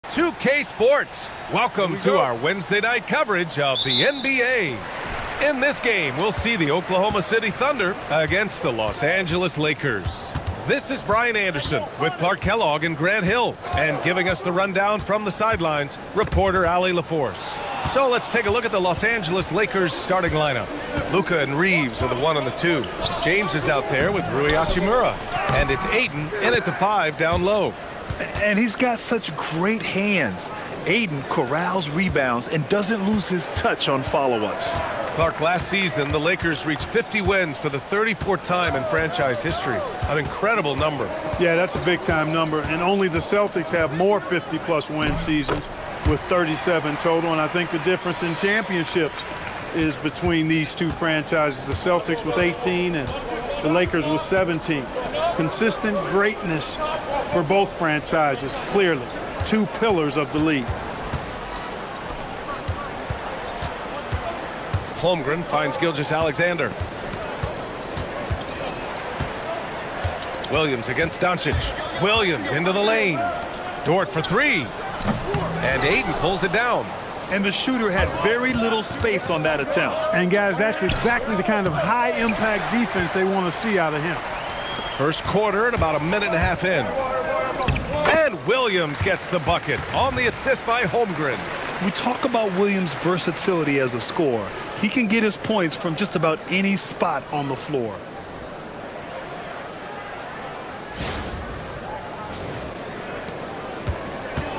2K Sports. Welcome to our Wednesday night coverage of the NBA. In this game, we'll see the Oklahoma City Thunder against the Los Angeles Lakers. This is Brian Anderson with Clark Kellogg and Grant Hill. And giving us the rundown from the sidelines, reporter Allie LaForce. So let's take a look at the Los Angeles Lakers starting lineup. Luka and Reeves are the 1 and the 2. James is out there with Rui Hachimura. And it's Ayton in at the 5 down low. And he's got such great hands. Ayton corrals rebounds and doesn't lose his touch on follow-ups. Clark, last season, the Lakers reached 50 wins for the 34th time in franchise history. An incredible number. Yeah, that's a big-time number. And only the Celtics have more 50-plus win seasons with 37 total. And I think the difference in championships is between these two franchises. The Celtics with 18 and the Lakers with 17. Consistent greatness for both franchises, clearly. Two pillars of the league. Holmgren finds Gilgeous-Alexander. Williams against Doncic. Williams into the lane. Dort for 3. And Ayton pulls it down. And the shooter had very little space on that attempt. And guys, that's exactly the kind of high-impact defense they want to see out of him. First quarter and about a minute and a half in. And Williams gets the bucket on the assist by Holmgren. We talk about Williams' versatility as a scorer. He can get his points from just about any spot on the floor.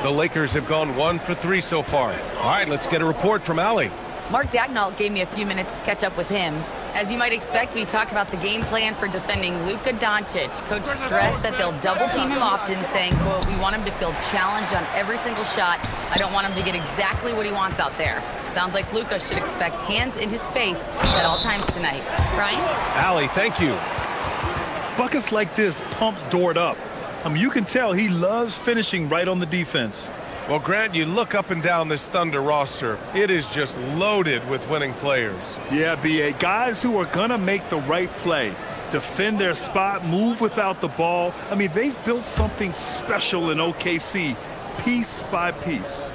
The Lakers have gone 1 for 3 so far. All right, let's get a report from Allie. Mark Dagnall gave me a few minutes to catch up with him. As you might expect, we talk about the game plan for defending Luka Doncic. Coach stressed that they'll double team him often, saying, quote, "We want him to feel challenged on every single shot. I don't want him to get exactly what he wants out there." Sounds like Luka should expect hands in his face at all times tonight. Brian? Allie, thank you. Buckets like this pump Dort up. You can tell he loves finishing right on the defense. Well, Grant, you look up and down this Thunder roster. It is just loaded with winning players. Yeah, B.A. Guys who are going to make the right play, defend their spot, move without the ball. They've built something special in OKC, piece by piece.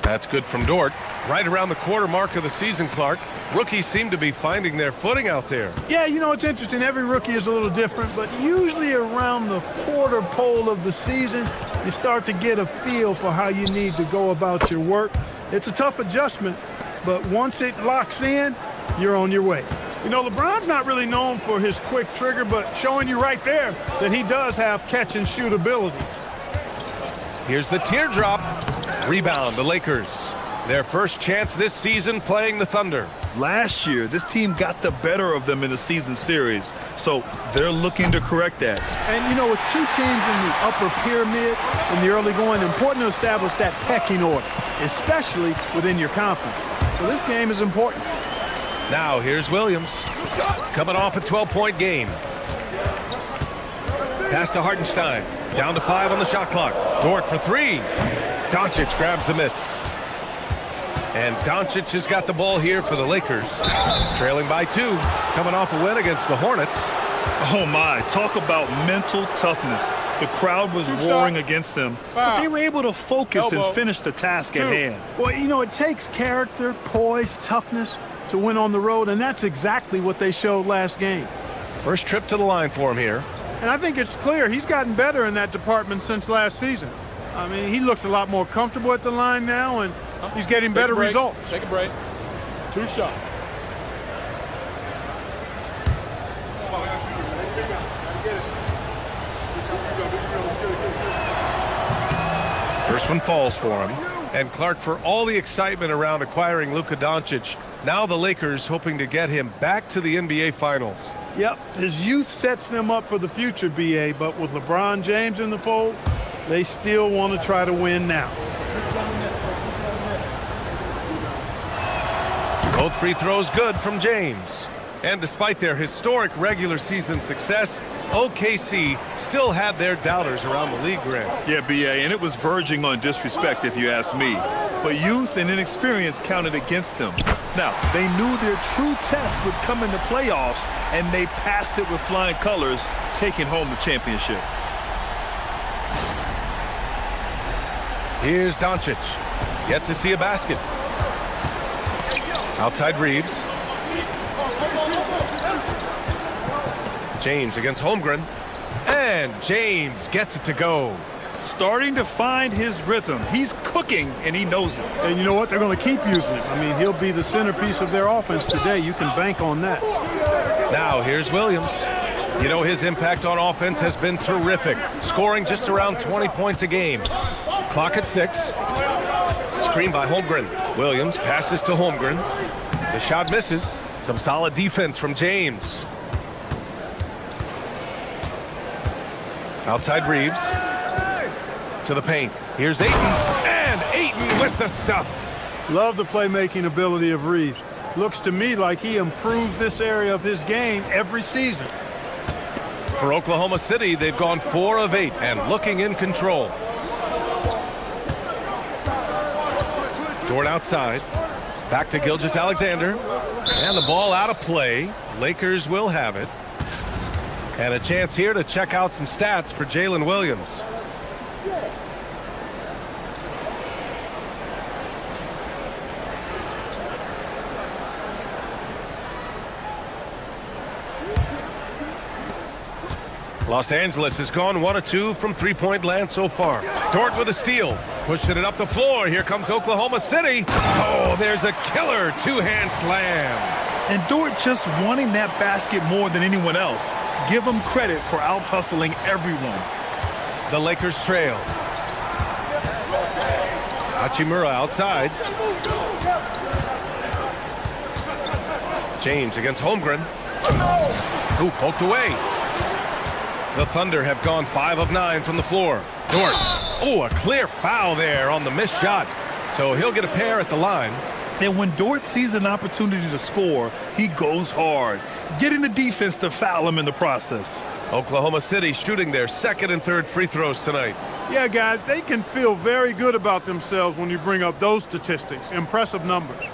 That's good from Dort. Right around the quarter mark of the season, Clark. Rookies seem to be finding their footing out there. Yeah, you know, it's interesting. Every rookie is a little different, but usually around the quarter pole of the season, you start to get a feel for how you need to go about your work. It's a tough adjustment, but once it locks in, you're on your way. You know, LeBron's not really known for his quick trigger, but showing you right there that he does have catch and shoot ability. Here's the teardrop. Rebound, the Lakers. Their first chance this season playing the Thunder. Last year, this team got the better of them in the season series, so they're looking to correct that. And, you know, with two teams in the upper pyramid in the early going, important to establish that pecking order, especially within your conference. So this game is important. Now, here's Williams. Coming off a 12-point game. Pass to Hartenstein. Down to 5 on the shot clock. Dort for 3. Doncic grabs the miss. And Doncic has got the ball here for the Lakers. Trailing by 2. Coming off a win against the Hornets. Oh, my. Talk about mental toughness. The crowd was roaring against them, but they were able to focus and finish the task at hand. Well, you know, it takes character, poise, toughness to win on the road, and that's exactly what they showed last game. First trip to the line for him here. And I think it's clear he's gotten better in that department since last season. He looks a lot more comfortable at the line now, and he's getting better results. Take a break. 2 shots. First one falls for him. And Clark, for all the excitement around acquiring Luka Doncic, now the Lakers hoping to get him back to the NBA Finals. Yep, his youth sets them up for the future, B.A., but with LeBron James in the fold, they still want to try to win now. Both free throws good from James. And despite their historic regular season success, OKC still had their doubters around the league, Grant. Yeah, B.A., and it was verging on disrespect if you ask me. But youth and inexperience counted against them. Now, they knew their true test would come in the playoffs, and they passed it with flying colors, taking home the championship. Here's Doncic. Yet to see a basket. Outside Reeves. James against Holmgren. And James gets it to go. Starting to find his rhythm. He's cooking, and he knows it. And you know what? They're going to keep using him. I mean, he'll be the centerpiece of their offense today. You can bank on that. Now here's Williams. You know, his impact on offense has been terrific, scoring just around 20 points a game. Clock at 6. Screen by Holmgren. Williams passes to Holmgren. The shot misses. Some solid defense from James. Outside Reeves. To the paint. Here's Ayton. And Ayton with the stuff. Love the playmaking ability of Reeves. Looks to me like he improves this area of his game every season. For Oklahoma City, they've gone 4 of 8 and looking in control. Dort outside. Back to Gilgeous-Alexander. And the ball out of play. Lakers will have it. And a chance here to check out some stats for Jalen Williams. Los Angeles has gone 1 of 2 from three-point land so far. Dort with a steal. Pushing it up the floor. Here comes Oklahoma City. Oh, there's a killer two-hand slam. And Dort just wanting that basket more than anyone else. Give him credit for out-hustling everyone. The Lakers trail. Hachimura outside. James against Holmgren. Ooh, poked away. The Thunder have gone 5 of 9 from the floor. Dort. Oh, a clear foul there on the missed shot. So he'll get a pair at the line. And when Dort sees an opportunity to score, he goes hard, getting the defense to foul him in the process. Oklahoma City shooting their second and third free throws tonight. Yeah, guys, they can feel very good about themselves when you bring up those statistics. Impressive numbers.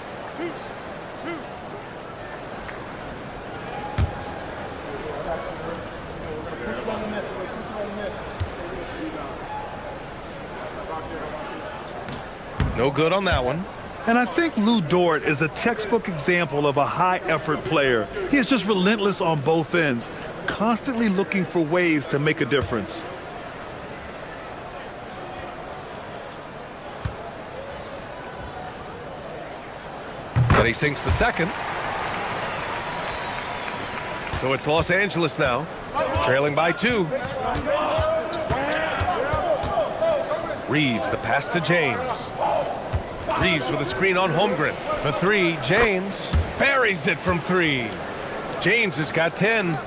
No good on that one. And I think Lou Dort is a textbook example of a high-effort player. He is just relentless on both ends, constantly looking for ways to make a difference. But he sinks the second. So it's Los Angeles now, trailing by 2. Reeves, the pass to James. Reeves with a screen on Holmgren. For 3, James buries it from 3. James has got 10.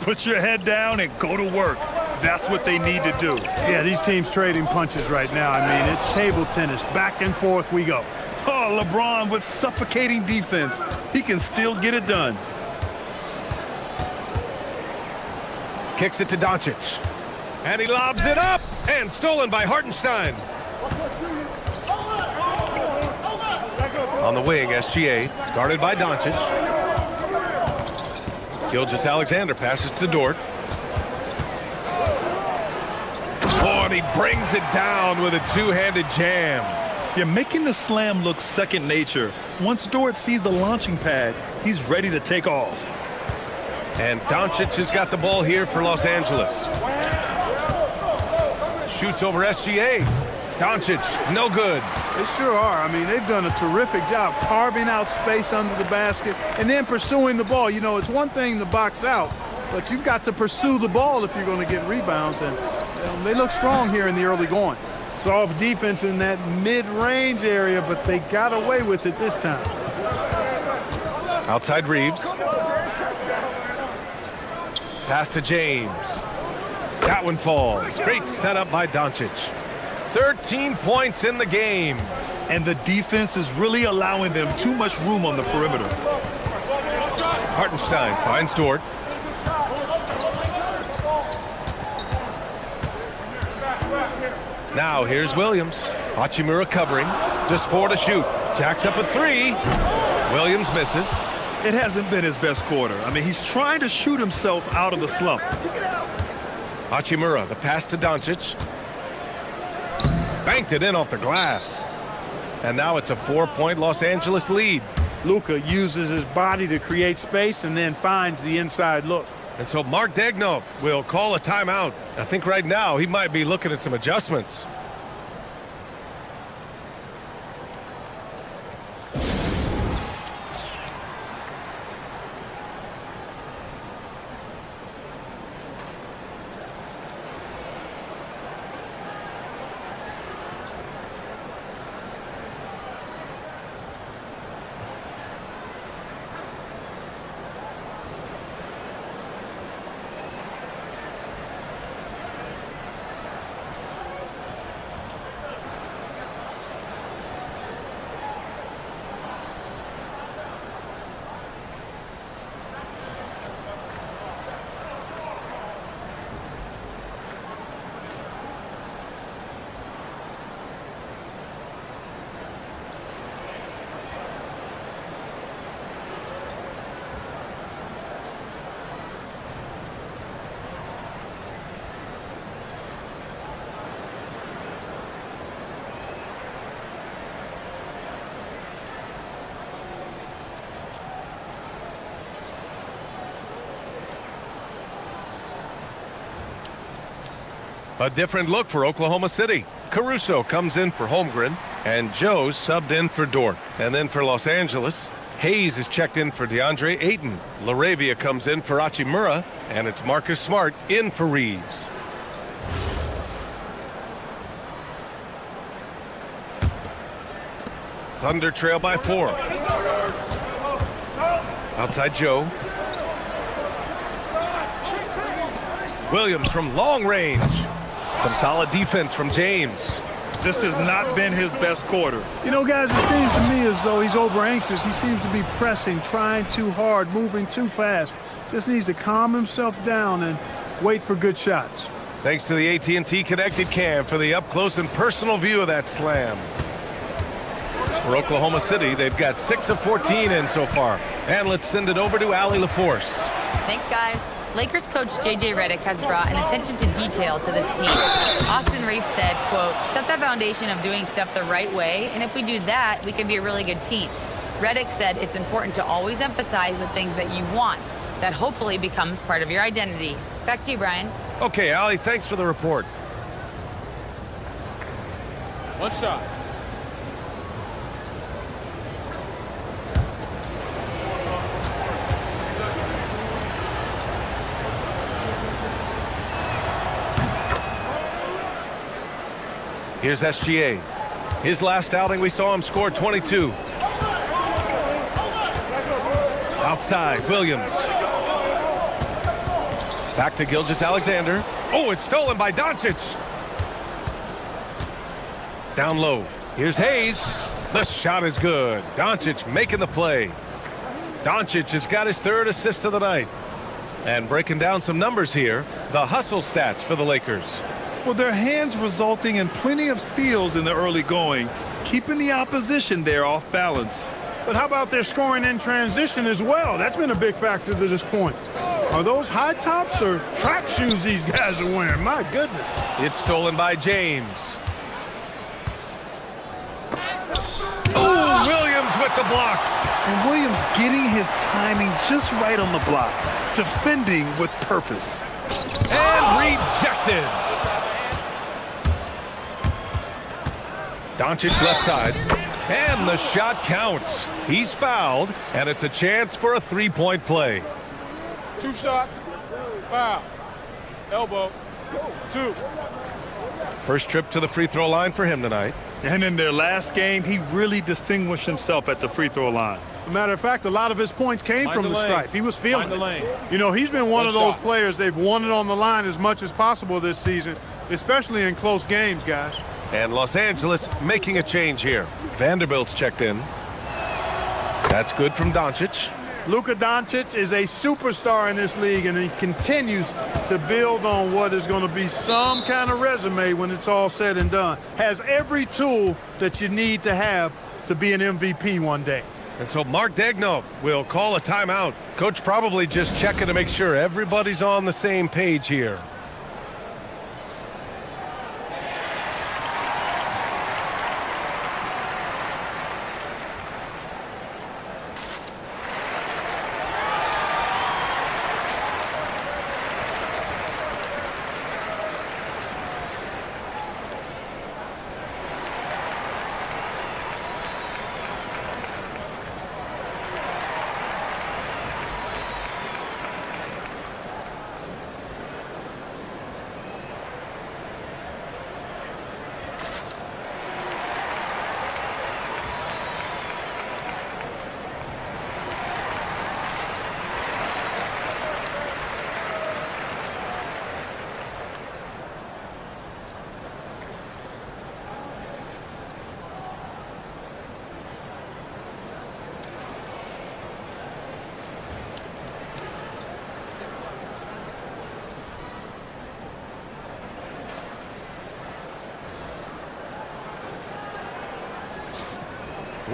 Put your head down and go to work. That's what they need to do. Yeah, these teams trading punches right now. I mean, it's table tennis. Back and forth we go. Oh, LeBron with suffocating defense. He can still get it done. Kicks it to Doncic. And he lobs it up. And stolen by Hartenstein. On the wing, SGA. Guarded by Doncic. Gilgeous-Alexander passes to Dort. Oh, and he brings it down with a two-handed jam. You're making the slam look second nature. Once Dort sees the launching pad, he's ready to take off. And Doncic has got the ball here for Los Angeles. Shoots over SGA. Doncic, no good. They sure are. I mean, they've done a terrific job carving out space under the basket and then pursuing the ball. You know, it's one thing to box out, but you've got to pursue the ball if you're going to get rebounds. And they look strong here in the early going. Soft defense in that mid-range area, but they got away with it this time. Outside Reeves. Pass to James. That one falls. Great setup by Doncic. 13 points in the game. And the defense is really allowing them too much room on the perimeter. Hartenstein finds Dort. Now here's Williams. Hachimura covering. Just 4 to shoot. Jacks up a 3. Williams misses. It hasn't been his best quarter. I mean, he's trying to shoot himself out of the slump. Hachimura, the pass to Doncic. banked it in off the glass. And now it's a 4-point Los Angeles lead. Luka uses his body to create space and then finds the inside look. And so Mark Daigneault will call a timeout. I think right now he might be looking at some adjustments. A different look for Oklahoma City. Caruso comes in for Holmgren, and Joe subbed in for Dort. And then for Los Angeles, Hayes is checked in for DeAndre Ayton. LaRavia comes in for Hachimura, and it's Marcus Smart in for Reeves. Thunder trail by 4. Outside Joe. Williams from long range. Some solid defense from James. This has not been his best quarter. You know, guys, it seems to me as though he's over anxious. He seems to be pressing, trying too hard, moving too fast. Just needs to calm himself down and wait for good shots. Thanks to the AT&T Connected Cam for the up-close and personal view of that slam. For Oklahoma City, they've got 6 of 14 in so far. And let's send it over to Allie LaForce. Thanks, guys. Lakers coach J.J. Redick has brought an attention to detail to this team. Austin Reeves said, quote, set the foundation of doing stuff the right way, and if we do that, we can be a really good team. Redick said it's important to always emphasize the things that you want. That hopefully becomes part of your identity. Back to you, Brian. Okay, Allie, thanks for the report. One shot. Here's SGA. His last outing, we saw him score 22. Outside, Williams. Back to Gilgeous-Alexander. Oh, it's stolen by Doncic. Down low. Here's Hayes. The shot is good. Doncic making the play. Doncic has got his 3rd assist of the night. And breaking down some numbers here, the hustle stats for the Lakers. Well, their hands resulting in plenty of steals in the early going, keeping the opposition there off balance. But how about their scoring in transition as well? That's been a big factor to this point. Are those high tops or track shoes these guys are wearing? My goodness. It's stolen by James. Oh, Williams with the block. And Williams getting his timing just right on the block, defending with purpose. And rejected. Doncic left side, and the shot counts. He's fouled, and it's a chance for a 3-point play. 2 shots. Foul. Elbow. 2. First trip to the free throw line for him tonight. And in their last game, he really distinguished himself at the free throw line. As a matter of fact, a lot of his points came from the stripe. He was feeling it. You know, he's been one of those players, they've won it on the line as much as possible this season, especially in close games, guys. And Los Angeles making a change here. Vanderbilt's checked in. That's good from Doncic. Luka Doncic is a superstar in this league, and he continues to build on what is going to be some kind of resume when it's all said and done. Has every tool that you need to have to be an MVP one day. And so Mark Daigneault will call a timeout. Coach probably just checking to make sure everybody's on the same page here.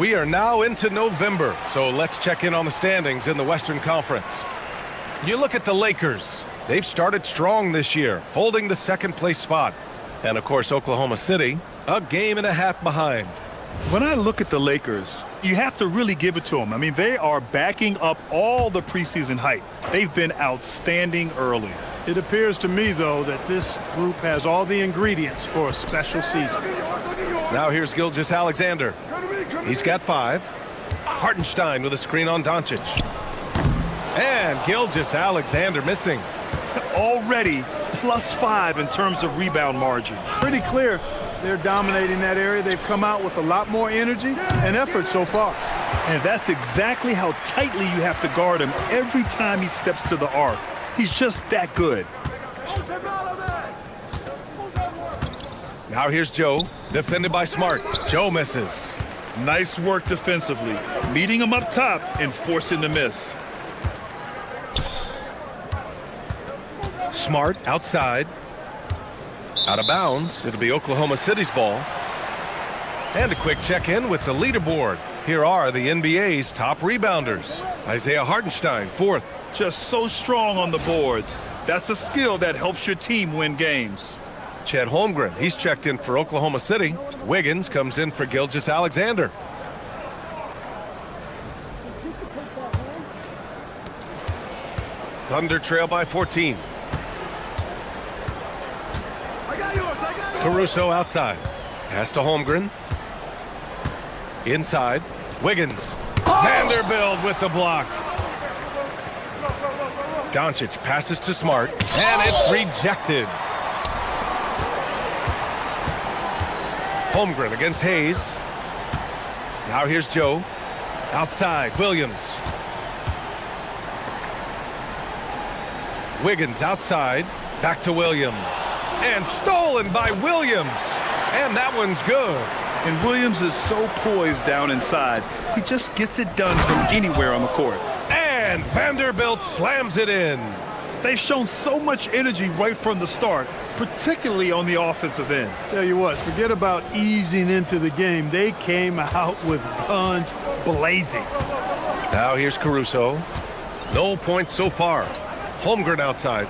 We are now into November, so let's check in on the standings in the Western Conference. You look at the Lakers. They've started strong this year, holding the second-place spot. And, of course, Oklahoma City, a game and a half behind. When I look at the Lakers, you have to really give it to them. I mean, they are backing up all the preseason hype. They've been outstanding early. It appears to me, though, that this group has all the ingredients for a special season. Now here's Gilgeous-Alexander. He's got 5. Hartenstein with a screen on Doncic. And Gilgeous-Alexander missing. Already +5 in terms of rebound margin. Pretty clear they're dominating that area. They've come out with a lot more energy and effort so far. And that's exactly how tightly you have to guard him every time he steps to the arc. He's just that good. Now here's Joe, defended by Smart. Joe misses. Nice work defensively, meeting him up top and forcing the miss. Smart outside. Out of bounds. It'll be Oklahoma City's ball. And a quick check-in with the leaderboard. Here are the NBA's top rebounders. Isaiah Hartenstein, 4th. Just so strong on the boards. That's a skill that helps your team win games. Chet Holmgren, he's checked in for Oklahoma City. Wiggins comes in for Gilgeous-Alexander. Thunder trail by 14. Caruso outside. Pass to Holmgren. Inside. Wiggins. Vanderbilt with the block. Doncic passes to Smart. And it's rejected. Holmgren against Hayes. Now here's Joe. Outside. Williams. Wiggins outside. Back to Williams. And stolen by Williams. And that one's good. And Williams is so poised down inside. He just gets it done from anywhere on the court. And Vanderbilt slams it in. They've shown so much energy right from the start, particularly on the offensive end. Tell you what, forget about easing into the game. They came out with guns blazing. Now here's Caruso. No points so far. Holmgren outside.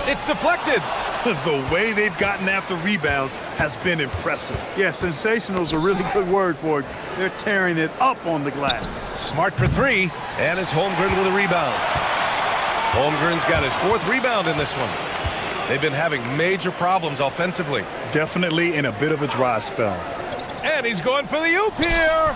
It's deflected. The way they've gotten after rebounds has been impressive. Yeah, sensational is a really good word for it. They're tearing it up on the glass. Smart for 3, and it's Holmgren with a rebound. Holmgren's got his 4th rebound in this one. They've been having major problems offensively. Definitely in a bit of a dry spell. And he's going for the oop here.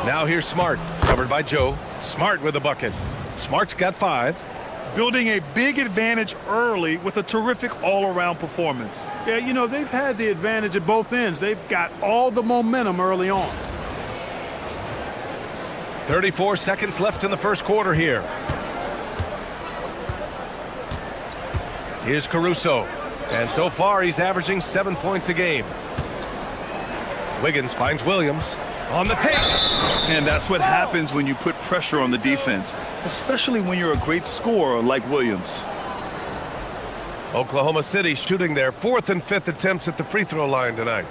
Now here's Smart, covered by Joe. Smart with a bucket. Smart's got 5. Building a big advantage early with a terrific all-around performance. Yeah, you know, they've had the advantage at both ends. They've got all the momentum early on. 34 seconds left in the first quarter here. Here's Caruso. And so far, he's averaging 7 points a game. Wiggins finds Williams on the take. And that's what happens when you put pressure on the defense, especially when you're a great scorer like Williams. Oklahoma City shooting their 4th and 5th attempts at the free throw line tonight.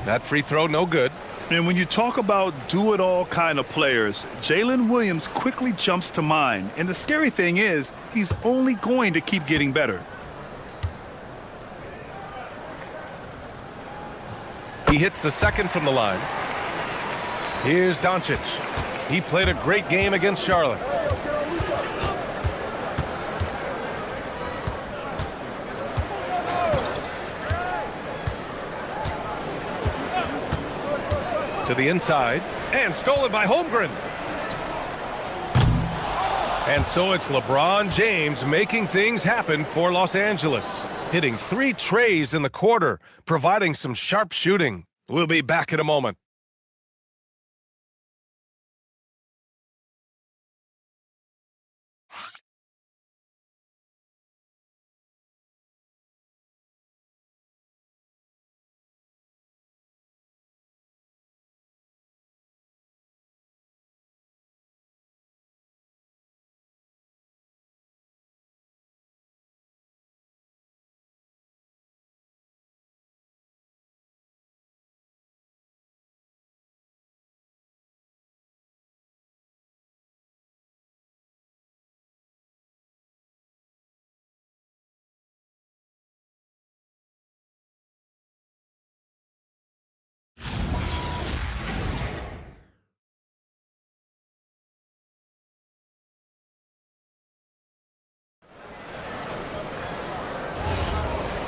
That free throw, no good. And when you talk about do-it-all kind of players, Jalen Williams quickly jumps to mind. And the scary thing is, he's only going to keep getting better. He hits the 2nd from the line. Here's Doncic. He played a great game against Charlotte. To the inside, and stolen by Holmgren. And so it's LeBron James making things happen for Los Angeles, hitting 3 trays in the quarter, providing some sharp shooting. We'll be back in a moment.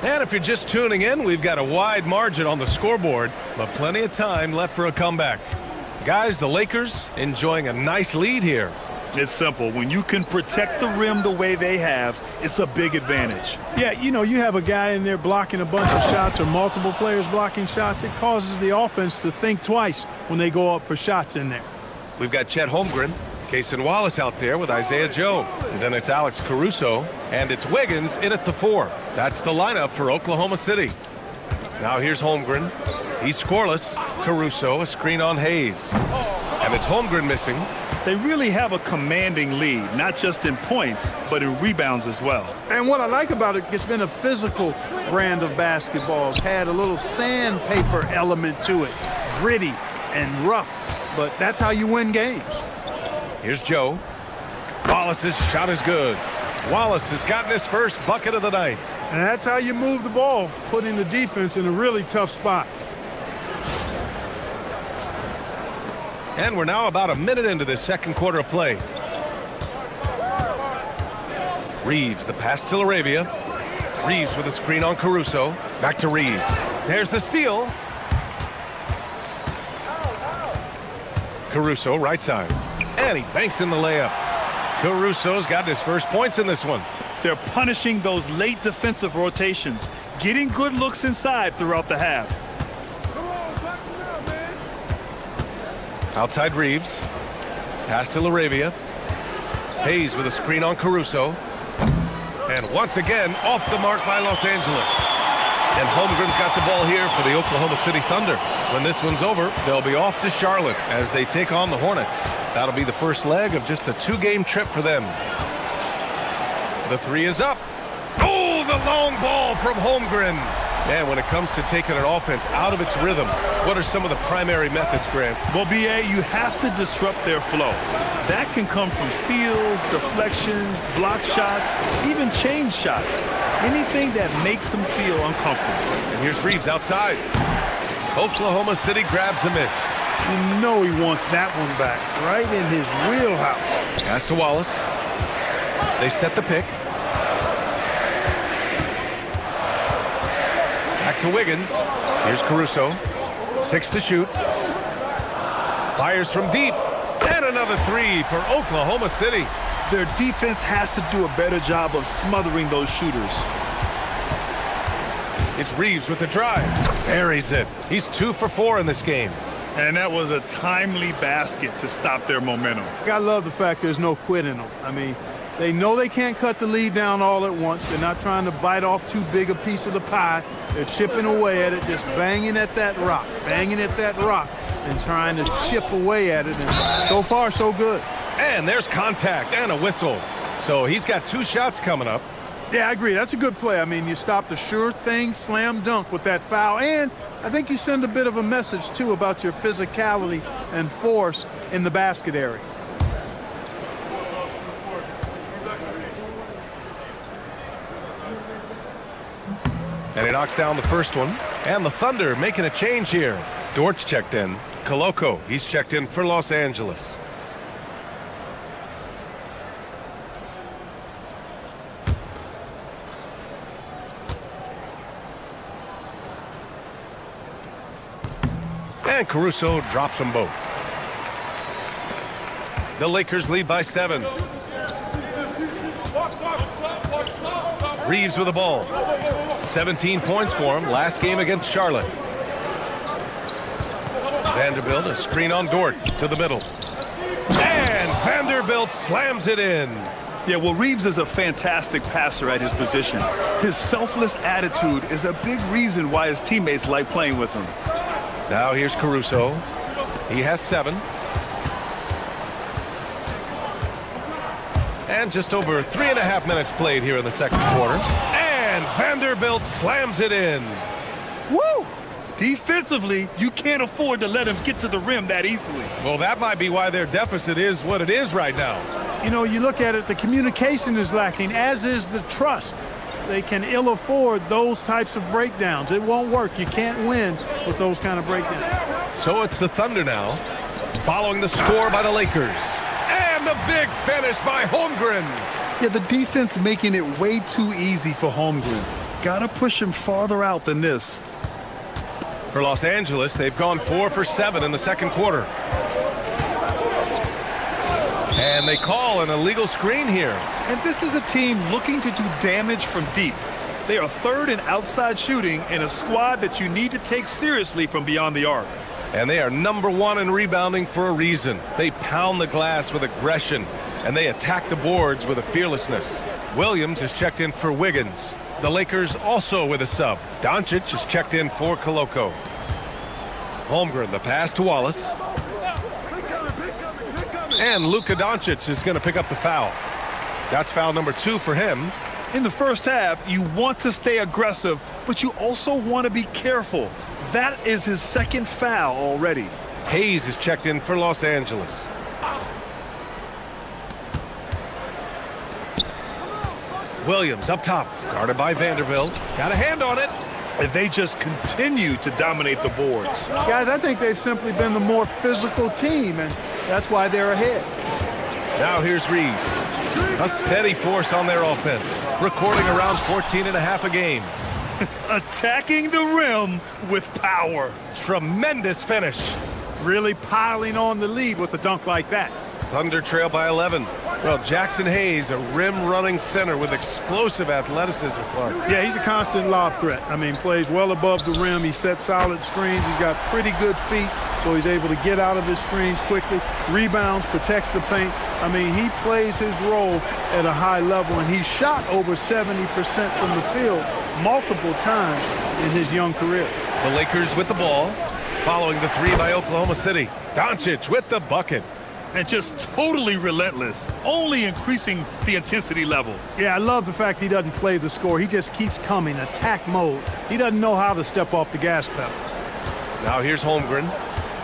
And if you're just tuning in, we've got a wide margin on the scoreboard, but plenty of time left for a comeback. Guys, the Lakers enjoying a nice lead here. It's simple. When you can protect the rim the way they have, it's a big advantage. Yeah, you know, you have a guy in there blocking a bunch of shots or multiple players blocking shots. It causes the offense to think twice when they go up for shots in there. We've got Chet Holmgren, Cason Wallace out there with Isaiah Joe. And then it's Alex Caruso, and it's Wiggins in at the 4. That's the lineup for Oklahoma City. Now here's Holmgren. He's scoreless. Caruso, a screen on Hayes. And it's Holmgren missing. They really have a commanding lead, not just in points, but in rebounds as well. And what I like about it, it's been a physical brand of basketball. It's had a little sandpaper element to it, gritty and rough, but that's how you win games. Here's Joe. Wallace's shot is good. Wallace has gotten his first bucket of the night. And that's how you move the ball, putting the defense in a really tough spot. And we're now about a minute into this second quarter of play. Reeves, the pass to Laravia. Reeves with a screen on Caruso. Back to Reeves. There's the steal. Caruso, right side. And he banks in the layup. Caruso's got his first points in this one. They're punishing those late defensive rotations, getting good looks inside throughout the half. Outside Reeves. Pass to Laravia. Hayes with a screen on Caruso. And once again, off the mark by Los Angeles. And Holmgren's got the ball here for the Oklahoma City Thunder. When this one's over, they'll be off to Charlotte as they take on the Hornets. That'll be the first leg of just a 2-game trip for them. The 3 is up. Oh, the long ball from Holmgren. And when it comes to taking an offense out of its rhythm, what are some of the primary methods, Grant? Well, B.A., you have to disrupt their flow. That can come from steals, deflections, block shots, even change shots. Anything that makes them feel uncomfortable. And here's Reeves outside. Oklahoma City grabs a miss. You know he wants that one back, right in his wheelhouse. Pass to Wallace. They set the pick. Back to Wiggins. Here's Caruso. 6 to shoot. Fires from deep. And another 3 for Oklahoma City. Their defense has to do a better job of smothering those shooters. It's Reeves with the drive. Buries it. He's 2 for 4 in this game. And that was a timely basket to stop their momentum. I love the fact there's no quit in them. I mean, they know they can't cut the lead down all at once. They're not trying to bite off too big a piece of the pie. They're chipping away at it, just banging at that rock, and trying to chip away at it. And so far, so good. And there's contact and a whistle. So he's got 2 shots coming up. Yeah, I agree. That's a good play. I mean, you stop the sure thing slam dunk with that foul. And I think you send a bit of a message, too, about your physicality and force in the basket area. And he knocks down the first one. And the Thunder making a change here. Dortch checked in. Koloko, he's checked in for Los Angeles. And Caruso drops them both. The Lakers lead by 7. Reeves with the ball. 17 points for him last game against Charlotte. Vanderbilt, a screen on Dort to the middle. And Vanderbilt slams it in. Yeah, well, Reeves is a fantastic passer at his position. His selfless attitude is a big reason why his teammates like playing with him. Now here's Caruso. He has 7. And just over 3.5 minutes played here in the second quarter. And Vanderbilt slams it in. Woo! Defensively, you can't afford to let him get to the rim that easily. Well, that might be why their deficit is what it is right now. You know, you look at it, the communication is lacking, as is the trust. They can ill afford those types of breakdowns. It won't work. You can't win with those kind of breakdowns. So it's the Thunder now, following the score by the Lakers. And the big finish by Holmgren. Yeah, the defense making it way too easy for Holmgren. Gotta push him farther out than this. For Los Angeles, they've gone 4 for 7 in the second quarter. And they call an illegal screen here. And this is a team looking to do damage from deep. They are 3rd in outside shooting in a squad that you need to take seriously from beyond the arc. And they are number 1 in rebounding for a reason. They pound the glass with aggression, and they attack the boards with a fearlessness. Williams is checked in for Wiggins. The Lakers also with a sub. Doncic is checked in for Koloko. Holmgren, the pass to Wallace. And Luka Doncic is going to pick up the foul. That's foul number 2 for him. In the first half, you want to stay aggressive, but you also want to be careful. That is his 2nd foul already. Hayes is checked in for Los Angeles. Williams up top, guarded by Vanderbilt. Got a hand on it. And they just continue to dominate the boards. Guys, I think they've simply been the more physical team, and that's why they're ahead. Now here's Reeves. A steady force on their offense, recording around 14.5 a game. Attacking the rim with power. Tremendous finish. Really piling on the lead with a dunk like that. Thunder trail by 11. Well, Jackson Hayes, a rim-running center with explosive athleticism, Clark. Yeah, he's a constant lob threat. I mean, plays well above the rim. He sets solid screens. He's got pretty good feet, so he's able to get out of his screens quickly. Rebounds, protects the paint. I mean, he plays his role at a high level, and he's shot over 70% from the field multiple times in his young career. The Lakers with the ball, following the 3 by Oklahoma City. Doncic with the bucket. And just totally relentless, only increasing the intensity level. Yeah, I love the fact he doesn't play the score. He just keeps coming, attack mode. He doesn't know how to step off the gas pedal. Now here's Holmgren.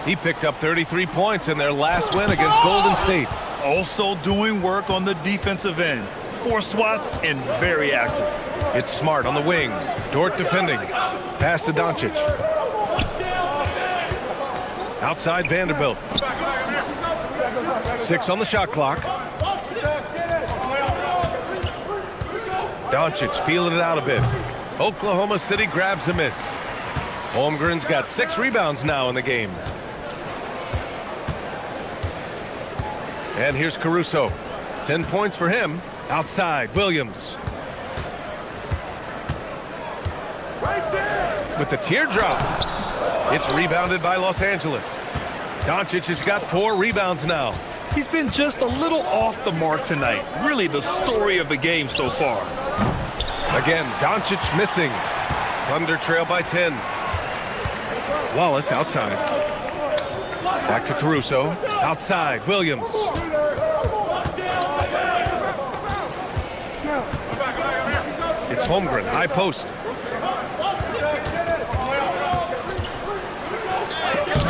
He picked up 33 points in their last win against Golden State. Also doing work on the defensive end. 4 swats and very active. It's Smart on the wing. Dort defending. Pass to Doncic. Outside Vanderbilt. 6 on the shot clock. Doncic feeling it out a bit. Oklahoma City grabs a miss. Holmgren's got 6 rebounds now in the game. And here's Caruso. 10 points for him. Outside, Williams. With the teardrop. It's rebounded by Los Angeles. Doncic has got 4 rebounds now. He's been just a little off the mark tonight. Really the story of the game so far. Again, Doncic missing. Thunder trail by 10. Wallace outside. Back to Caruso. Outside, Williams. It's Holmgren, high post.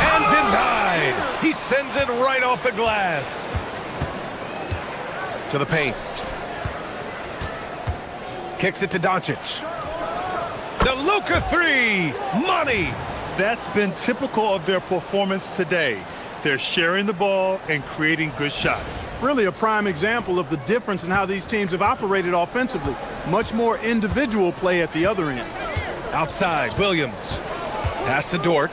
And denied. He sends it right off the glass. To the paint. Kicks it to Doncic. The Luka 3. Money. That's been typical of their performance today. They're sharing the ball and creating good shots. Really a prime example of the difference in how these teams have operated offensively. Much more individual play at the other end. Outside, Williams. Pass to Dort.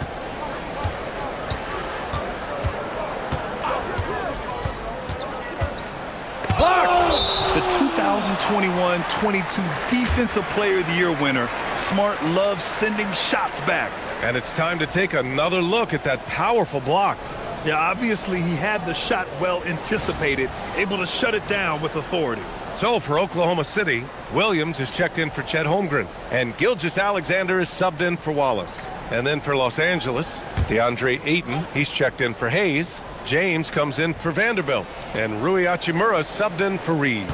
Blocked. The 2021-22 Defensive Player of the Year winner. Smart loves sending shots back. And it's time to take another look at that powerful block. Yeah, obviously he had the shot well anticipated, able to shut it down with authority. So for Oklahoma City, Williams is checked in for Chet Holmgren, and Gilgeous-Alexander is subbed in for Wallace. And then for Los Angeles, DeAndre Ayton, he's checked in for Hayes. James comes in for Vanderbilt, and Rui Hachimura subbed in for Reeves.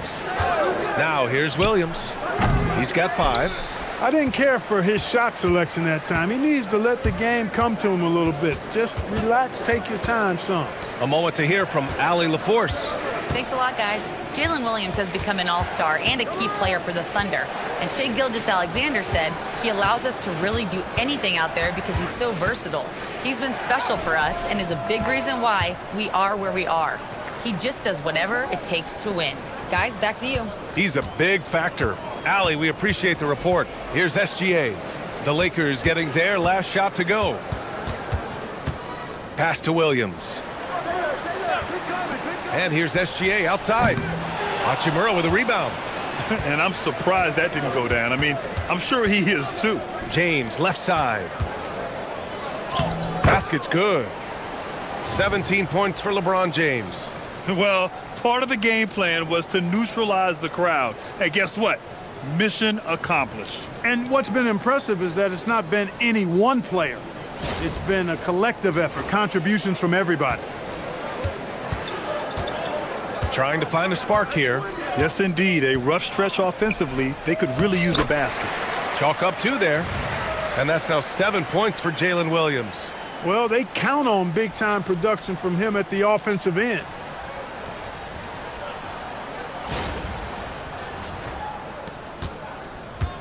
Now here's Williams. He's got 5. I didn't care for his shot selection that time. He needs to let the game come to him a little bit. Just relax, take your time, son. A moment to hear from Allie LaForce. Thanks a lot, guys. Jalen Williams has become an all-star and a key player for the Thunder. And Shai Gilgeous-Alexander said he allows us to really do anything out there because he's so versatile. He's been special for us and is a big reason why we are where we are. He just does whatever it takes to win. Guys, back to you. He's a big factor. Allie, we appreciate the report. Here's SGA. The Lakers getting their last shot to go. Pass to Williams. And here's SGA outside. Hachimura with a rebound. And I'm surprised that didn't go down. I mean, I'm sure he is too. James, left side. Basket's good. 17 points for LeBron James. Well, part of the game plan was to neutralize the crowd. And guess what? Mission accomplished. And what's been impressive is that it's not been any one player. It's been a collective effort, contributions from everybody. Trying to find a spark here. Yes, indeed. A rough stretch offensively. They could really use a basket. Chalk up 2 there. And that's now 7 points for Jalen Williams. Well, they count on big-time production from him at the offensive end.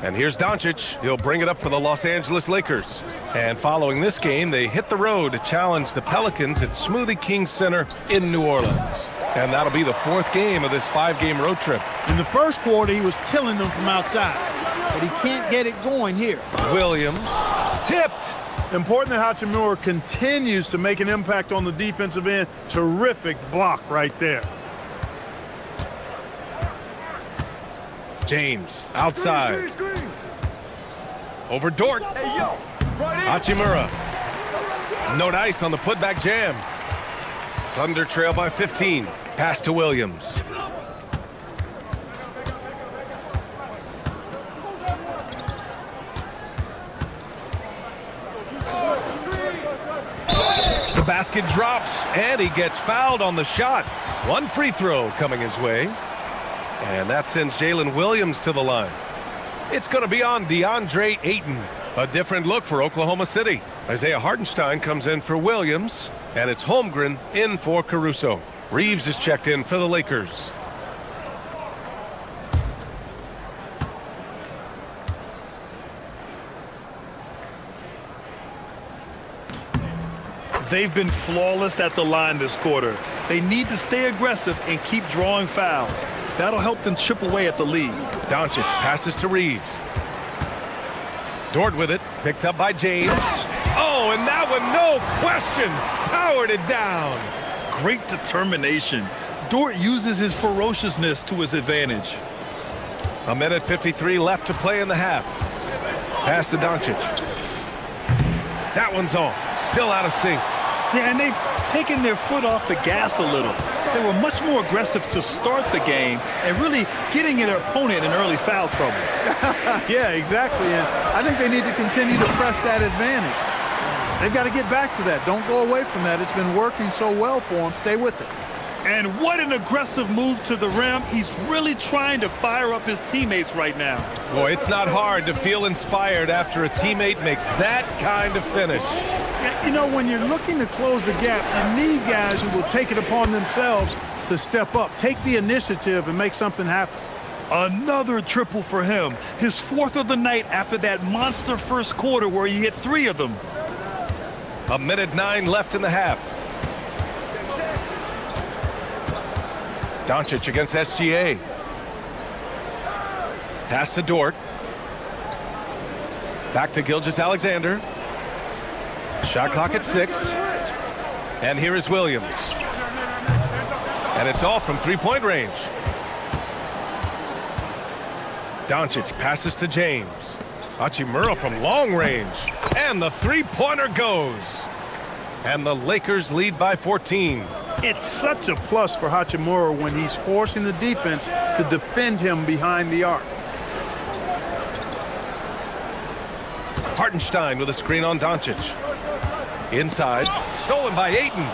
And here's Doncic. He'll bring it up for the Los Angeles Lakers. And following this game, they hit the road to challenge the Pelicans at Smoothie King Center in New Orleans. And that'll be the 4th game of this 5-game road trip. In the first quarter, he was killing them from outside, but he can't get it going here. Williams tipped. Important that Hachimura continues to make an impact on the defensive end. Terrific block right there. James outside. Over Dort. Hachimura. No dice on the putback jam. Thunder trail by 15. Pass to Williams. The basket drops, and he gets fouled on the shot. 1 free throw coming his way. And that sends Jalen Williams to the line. It's going to be on DeAndre Ayton. A different look for Oklahoma City. Isaiah Hartenstein comes in for Williams, and it's Holmgren in for Caruso. Reeves is checked in for the Lakers. They've been flawless at the line this quarter. They need to stay aggressive and keep drawing fouls. That'll help them chip away at the lead. Doncic passes to Reeves. Dort with it, picked up by James. Oh, and that one, no question, powered it down. Great determination. Dort uses his ferociousness to his advantage. 1:53 left to play in the half. Pass to Doncic. That one's off, still out of sync. Yeah, and they've taken their foot off the gas a little. They were much more aggressive to start the game and really getting their opponent in early foul trouble. Yeah, exactly. And I think they need to continue to press that advantage. They've got to get back to that. Don't go away from that. It's been working so well for them. Stay with it. And what an aggressive move to the rim. He's really trying to fire up his teammates right now. Boy, it's not hard to feel inspired after a teammate makes that kind of finish. You know, when you're looking to close the gap, you need guys who will take it upon themselves to step up, take the initiative, and make something happen. Another triple for him. His 4th of the night after that monster first quarter where he hit 3 of them. 1:09 left in the half. Doncic against SGA. Pass to Dort. Back to Gilgeous-Alexander. Shot clock at 6. And here is Williams. And it's off from 3-point range. Doncic passes to James. Hachimura from long range. And the three-pointer goes. And the Lakers lead by 14. It's such a plus for Hachimura when he's forcing the defense to defend him behind the arc. Hartenstein with a screen on Doncic. Inside, stolen by Ayton.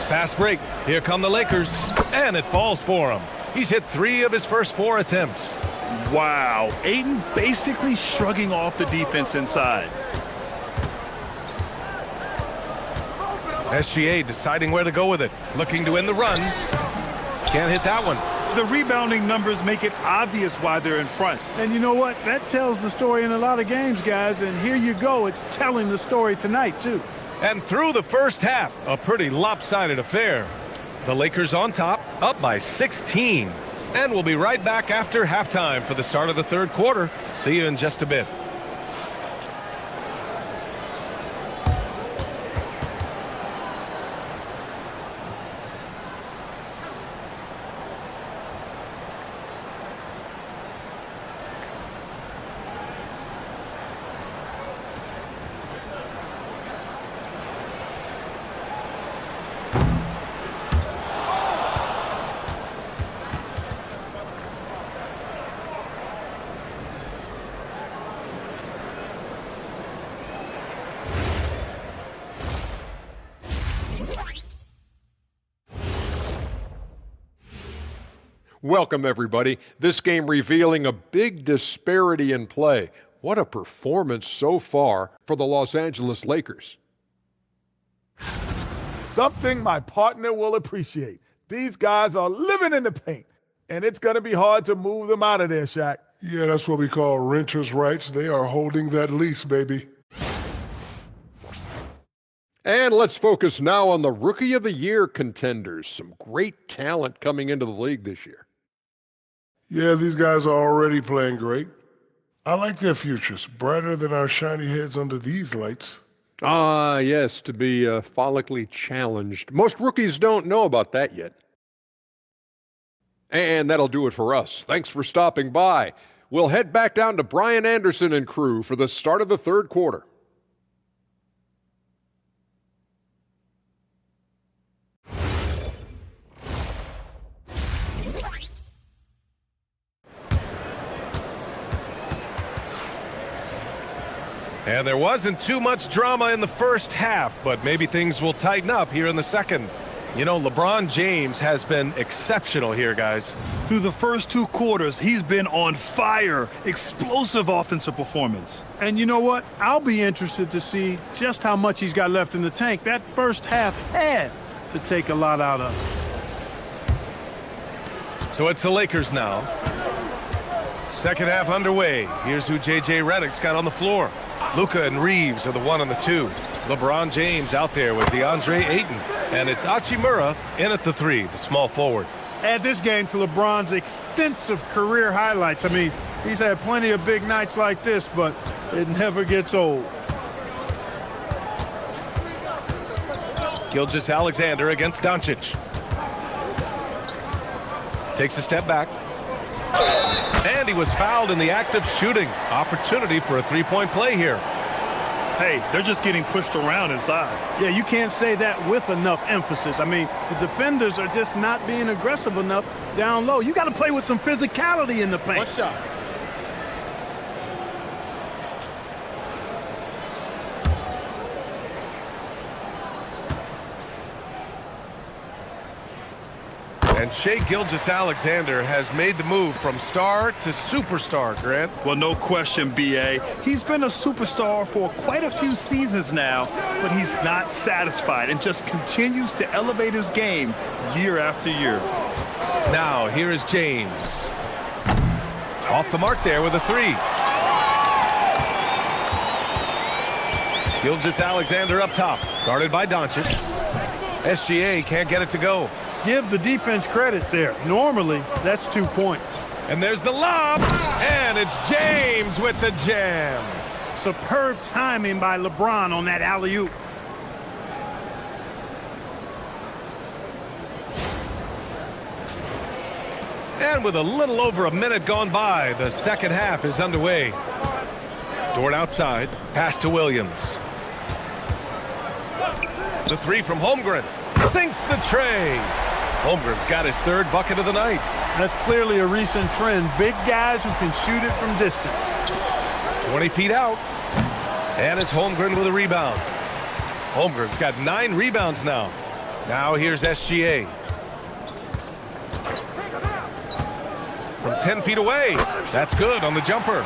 Fast break. Here come the Lakers. And it falls for him. He's hit 3 of his first 4 attempts. Wow, Ayton basically shrugging off the defense inside. SGA deciding where to go with it. Looking to end the run. Can't hit that one. The rebounding numbers make it obvious why they're in front. And you know what? That tells the story in a lot of games, guys. And here you go. It's telling the story tonight, too. And through the first half, a pretty lopsided affair. The Lakers on top, up by 16. And we'll be right back after halftime for the start of the third quarter. See you in just a bit. Welcome, everybody. This game revealing a big disparity in play. What a performance so far for the Los Angeles Lakers. Something my partner will appreciate. These guys are living in the paint, and it's going to be hard to move them out of there, Shaq. Yeah, that's what we call renters' rights. They are holding that lease, baby. And let's focus now on the Rookie of the Year contenders. Some great talent coming into the league this year. Yeah, these guys are already playing great. I like their futures, brighter than our shiny heads under these lights. Ah, yes, to be follically challenged. Most rookies don't know about that yet. And that'll do it for us. Thanks for stopping by. We'll head back down to Brian Anderson and crew for the start of the third quarter. And there wasn't too much drama in the first half, but maybe things will tighten up here in the second. You know, LeBron James has been exceptional here, guys. Through the first 2 quarters, he's been on fire. Explosive offensive performance. And you know what? I'll be interested to see just how much he's got left in the tank. That first half had to take a lot out of it. So it's the Lakers now. Second half underway. Here's who J.J. Redick's got on the floor. Luka and Reeves are the 1 and the 2. LeBron James out there with DeAndre Ayton. And it's Hachimura in at the 3, the small forward. Add this game to LeBron's extensive career highlights. I mean, he's had plenty of big nights like this, but it never gets old. Gilgeous-Alexander against Doncic. Takes a step back. And he was fouled in the act of shooting. Opportunity for a three-point play here. Hey, they're just getting pushed around inside. Yeah, you can't say that with enough emphasis. I mean, the defenders are just not being aggressive enough down low. You got to play with some physicality in the paint. 1 shot. And Shai Gilgeous-Alexander has made the move from star to superstar, Grant. Well, no question, B.A. He's been a superstar for quite a few seasons now, but he's not satisfied and just continues to elevate his game year after year. Now, here is James. Off the mark there with a 3. Gilgeous-Alexander up top, guarded by Doncic. SGA can't get it to go. Give the defense credit there. Normally, that's 2 points. And there's the lob, and it's James with the jam. Superb timing by LeBron on that alley-oop. And with a little over a minute gone by, the second half is underway. Dort outside, pass to Williams. The three from Holmgren, sinks the tray. Holmgren's got his third bucket of the night. That's clearly a recent trend. Big guys who can shoot it from distance. 20 feet out. And it's Holmgren with a rebound. Holmgren's got 9 rebounds now. Now here's SGA. From 10 feet away. That's good on the jumper.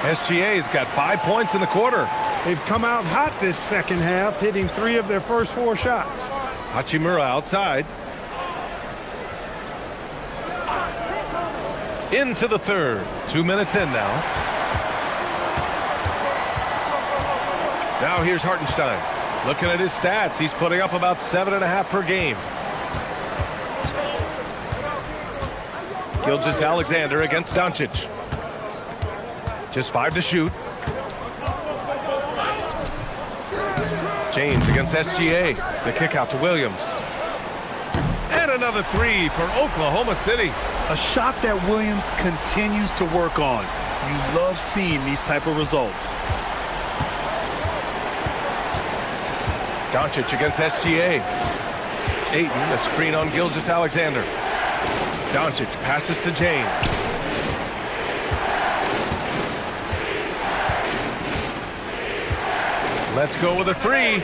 SGA's got 5 points in the quarter. They've come out hot this second half, hitting 3 of their first 4 shots. Hachimura outside. Into the third. 2 minutes in now. Now here's Hartenstein. Looking at his stats, he's putting up about 7.5 per game. Gilgeous-Alexander against Doncic. Just 5 to shoot. James against SGA. The kick out to Williams. And another 3 for Oklahoma City. A shot that Williams continues to work on. You love seeing these type of results. Doncic against SGA. Ayton, a screen on Gilgeous-Alexander. Doncic passes to James. Let's go with a 3.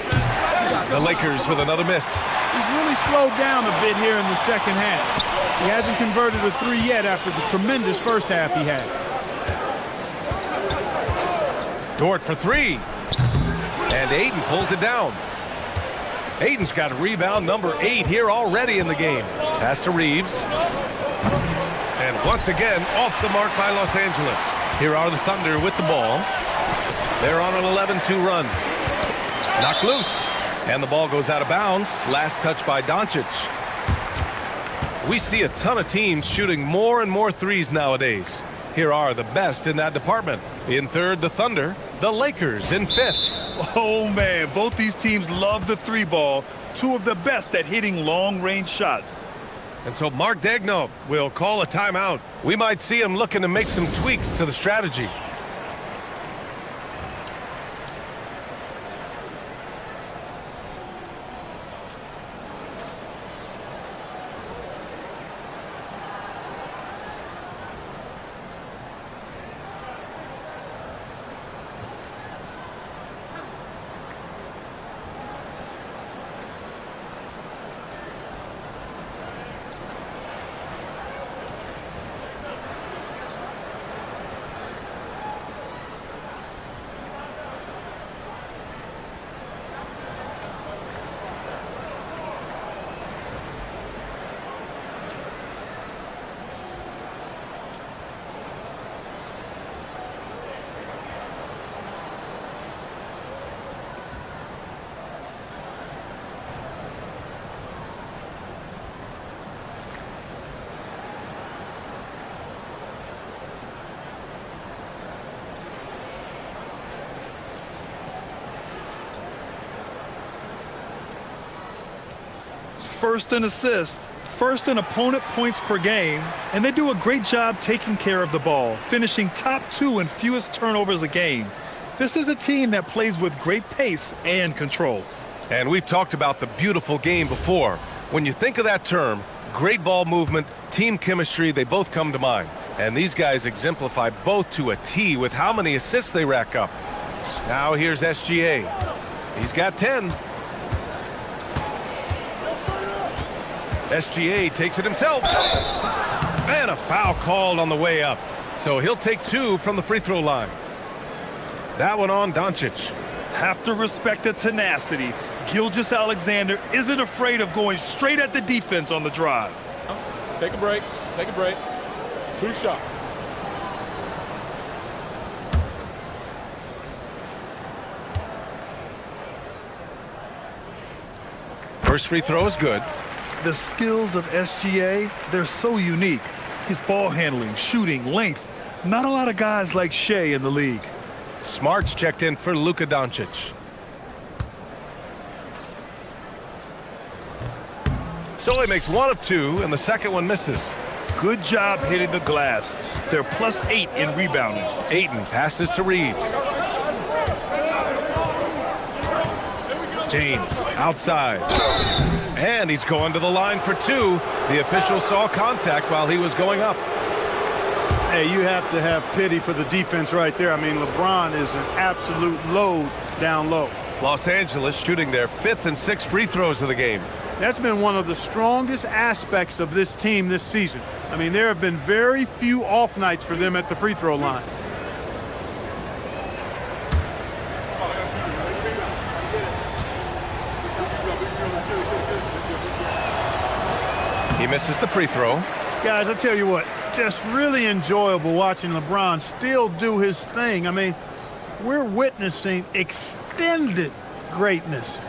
The Lakers with another miss. He's really slowed down a bit here in the second half. He hasn't converted a 3 yet after the tremendous first half he had. Dort for 3. And Ayton pulls it down. Ayton's got rebound number 8 here already in the game. Pass to Reeves. And once again, off the mark by Los Angeles. Here are the Thunder with the ball. They're on an 11-2 run. Knocked loose. And the ball goes out of bounds. Last touch by Doncic. We see a ton of teams shooting more and more threes nowadays. Here are the best in that department. In third, the Thunder. The Lakers in fifth. Oh, man, both these teams love the 3 ball. 2 of the best at hitting long-range shots. And so Mark Daigneault will call a timeout. We might see him looking to make some tweaks to the strategy. First in assists, first in opponent points per game, and they do a great job taking care of the ball, finishing top 2 in fewest turnovers a game. This is a team that plays with great pace and control. And we've talked about the beautiful game before. When you think of that term, great ball movement, team chemistry, they both come to mind. And these guys exemplify both to a T with how many assists they rack up. Now here's SGA. He's got 10. SGA takes it himself. And a foul called on the way up. So he'll take 2 from the free throw line. That one on Doncic. Have to respect the tenacity. Gilgeous-Alexander isn't afraid of going straight at the defense on the drive. Take a break. Take a break. 2 shots. First free throw is good. The skills of SGA, they're so unique. His ball handling, shooting, length. Not a lot of guys like Shai in the league. Smart's checked in for Luka Doncic. So he makes 1 of 2, and the second one misses. good job hitting the glass. They're +8 in rebounding. Ayton passes to Reeves. James outside. And he's going to the line for two. The official saw contact while he was going up. Hey, you have to have pity for the defense right there. I mean, LeBron is an absolute load down low. Los Angeles shooting their 5th and 6th free throws of the game. That's been one of the strongest aspects of this team this season. I mean, there have been very few off nights for them at the free throw line. He misses the free throw. Guys, I tell you what, just really enjoyable watching LeBron still do his thing. I mean, we're witnessing extended greatness.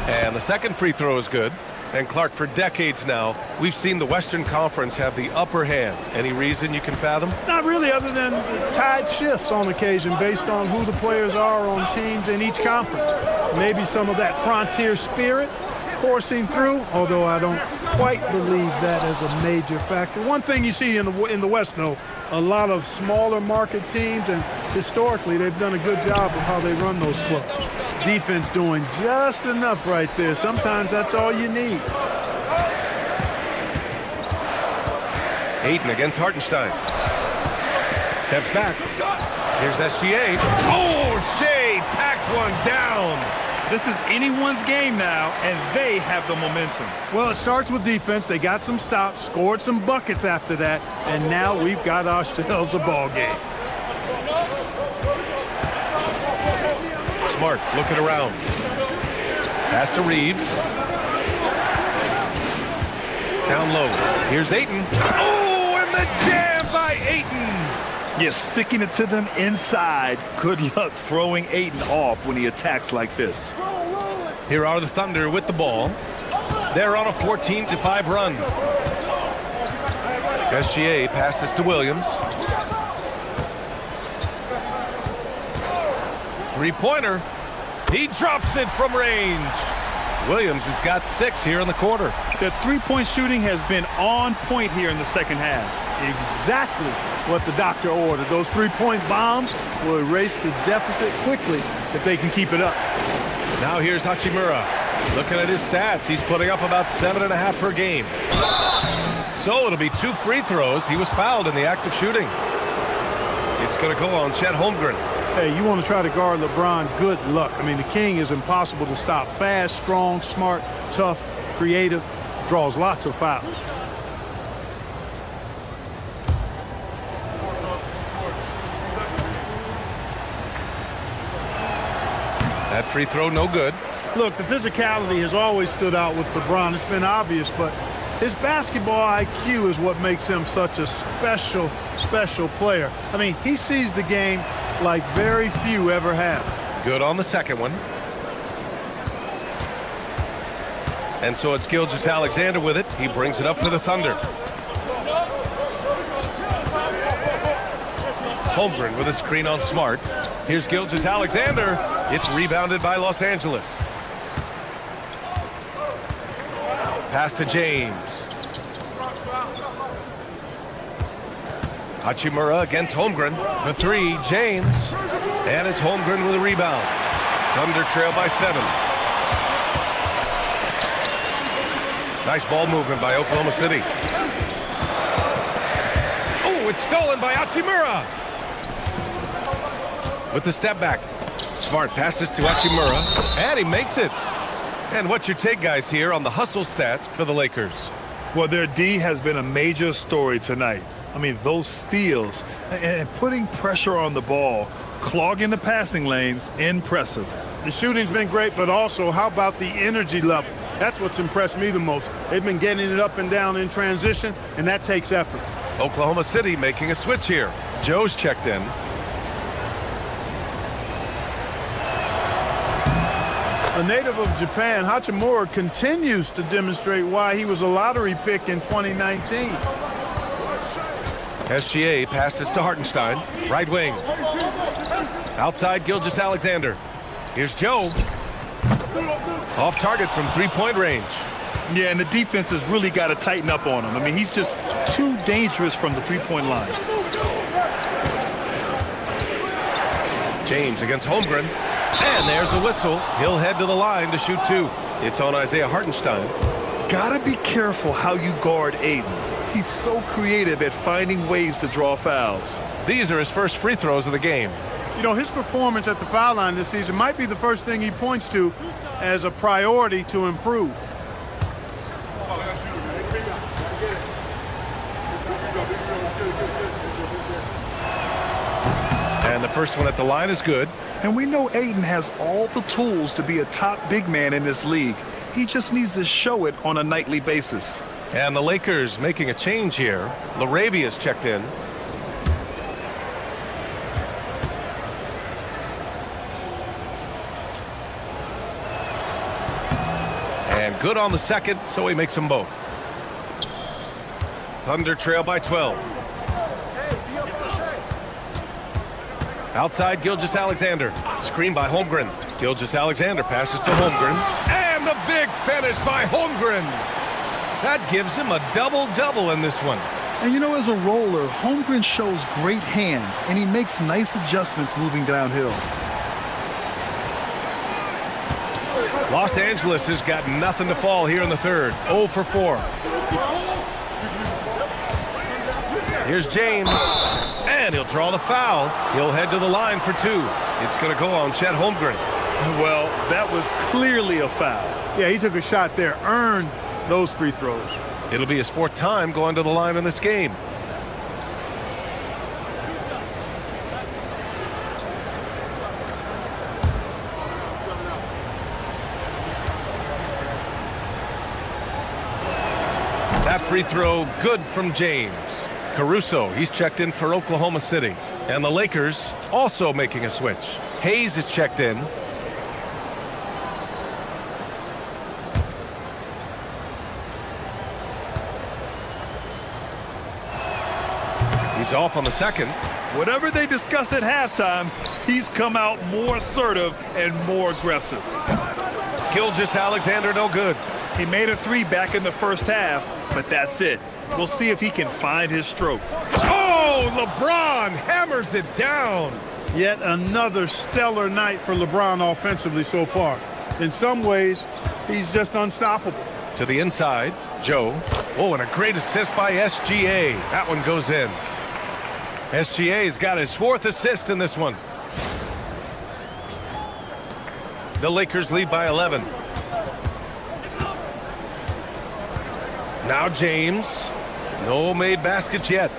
And the second free throw is good. And Clark, for decades now, we've seen the Western Conference have the upper hand. Any reason you can fathom? Not really, other than the tide shifts on occasion based on who the players are on teams in each conference. Maybe some of that frontier spirit coursing through, although I don't quite believe that as a major factor. One thing you see in the West, though, a lot of smaller market teams, and historically they've done a good job of how they run those clubs. Defense doing just enough right there. Sometimes that's all you need. Ayton against Hartenstein. Steps back. Here's SGA. Oh, Shai packs one down. This is anyone's game now, and they have the momentum. Well, it starts with defense. They got some stops, scored some buckets after that, and now we've got ourselves a ball game. Smart looking around. Pass to Reeves. Down low. Here's Ayton. Oh, and the jam by Ayton. You're sticking it to them inside. Good luck throwing Ayton off when he attacks like this. Here are the Thunder with the ball. They're on a 14-5 run. SGA passes to Williams. Three-pointer. He drops it from range. Williams has got 6 here in the quarter. The three-point shooting has been on point here in the second half. Exactly what the doctor ordered. Those three-point bombs will erase the deficit quickly if they can keep it up. Now here's Hachimura. Looking at his stats, he's putting up about 7.5 per game. So it'll be 2 free throws. He was fouled in the act of shooting. It's going to go on Chet Holmgren. Hey, you want to try to guard LeBron, good luck. I mean, the king is impossible to stop. Fast, strong, smart, tough, creative, draws lots of fouls. That free throw, no good. Look, the physicality has always stood out with LeBron. It's been obvious, but his basketball IQ is what makes him such a special player. I mean, he sees the game like very few ever have. Good on the second one. And so it's Gilgeous-Alexander with it. He brings it up for the Thunder. Holmgren with a screen on Smart. Here's Gilgeous-Alexander. It's rebounded by Los Angeles. Pass to James. Hachimura against Holmgren for 3. James. And it's Holmgren with a rebound. Thunder trail by 7. Nice ball movement by Oklahoma City. Oh, it's stolen by Hachimura. With the step back. Smart passes to Hachimura. And he makes it. And what's your take, guys, here on the hustle stats for the Lakers? Well, their D has been a major story tonight. I mean, those steals and putting pressure on the ball, clogging the passing lanes, impressive. The shooting's been great, but also how about the energy level? That's what's impressed me the most. They've been getting it up and down in transition, and that takes effort. Oklahoma City making a switch here. Joe's checked in. A native of Japan, Hachimura continues to demonstrate why he was a lottery pick in 2019. SGA passes to Hartenstein. Right wing. Outside Gilgeous-Alexander. Here's Joe. Off target from three-point range. Yeah, and the defense has really got to tighten up on him. I mean, he's just too dangerous from the three-point line. James against Holmgren. And there's a whistle. He'll head to the line to shoot two. It's on Isaiah Hartenstein. Gotta be careful how you guard Aiden. He's so creative at finding ways to draw fouls. These are his first free throws of the game. You know, his performance at the foul line this season might be the first thing he points to as a priority to improve. And the first one at the line is good. And we know Aiden has all the tools to be a top big man in this league. He just needs to show it on a nightly basis. And the Lakers making a change here. LaRavia's checked in. And good on the second, so he makes them both. Thunder trail by 12. Outside Gilgeous-Alexander. Screen by Holmgren. Gilgeous-Alexander passes to Holmgren. And the big finish by Holmgren. That gives him a double-double in this one. And you know, as a roller, Holmgren shows great hands, and he makes nice adjustments moving downhill. Los Angeles has got nothing to fall here in the third. 0 for 4. Here's James. And he'll draw the foul. He'll head to the line for two. It's going to go on Chet Holmgren. Well, that was clearly a foul. Yeah, he took a shot there, earned those free throws. It'll be his fourth time going to the line in this game. That free throw good from James. Caruso, he's checked in for Oklahoma City. And the Lakers also making a switch. Hayes is checked in. He's off on the second. Whatever they discuss at halftime, he's come out more assertive and more aggressive. Gilgeous-Alexander no good. He made a three back in the first half, but that's it. We'll see if he can find his stroke. Oh, LeBron hammers it down. Yet another stellar night for LeBron offensively so far. In some ways, he's just unstoppable. To the inside, Joe. Oh, and a great assist by SGA. That one goes in. SGA's got his fourth assist in this one. The Lakers lead by 11. Now James. No made baskets yet.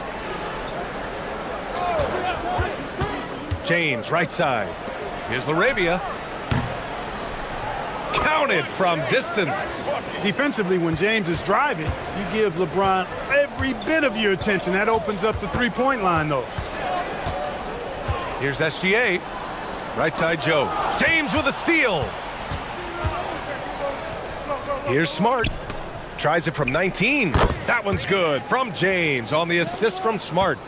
James, right side. Here's LaRavia. Counted from distance. Defensively, when James is driving, you give LeBron every bit of your attention. That opens up the three-point line, though. Here's SGA. Right side, Joe. James with a steal. Here's Smart. Tries it from 19. That one's good from James on the assist from Smart.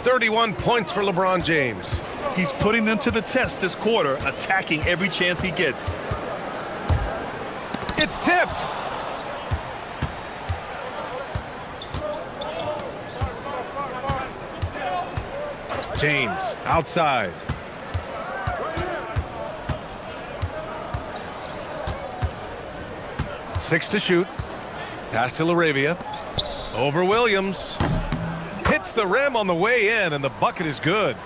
31 points for LeBron James. He's putting them to the test this quarter, attacking every chance he gets. It's tipped. James outside. Six to shoot. Pass to LaRavia. Over Williams. Hits the rim on the way in, and the bucket is good.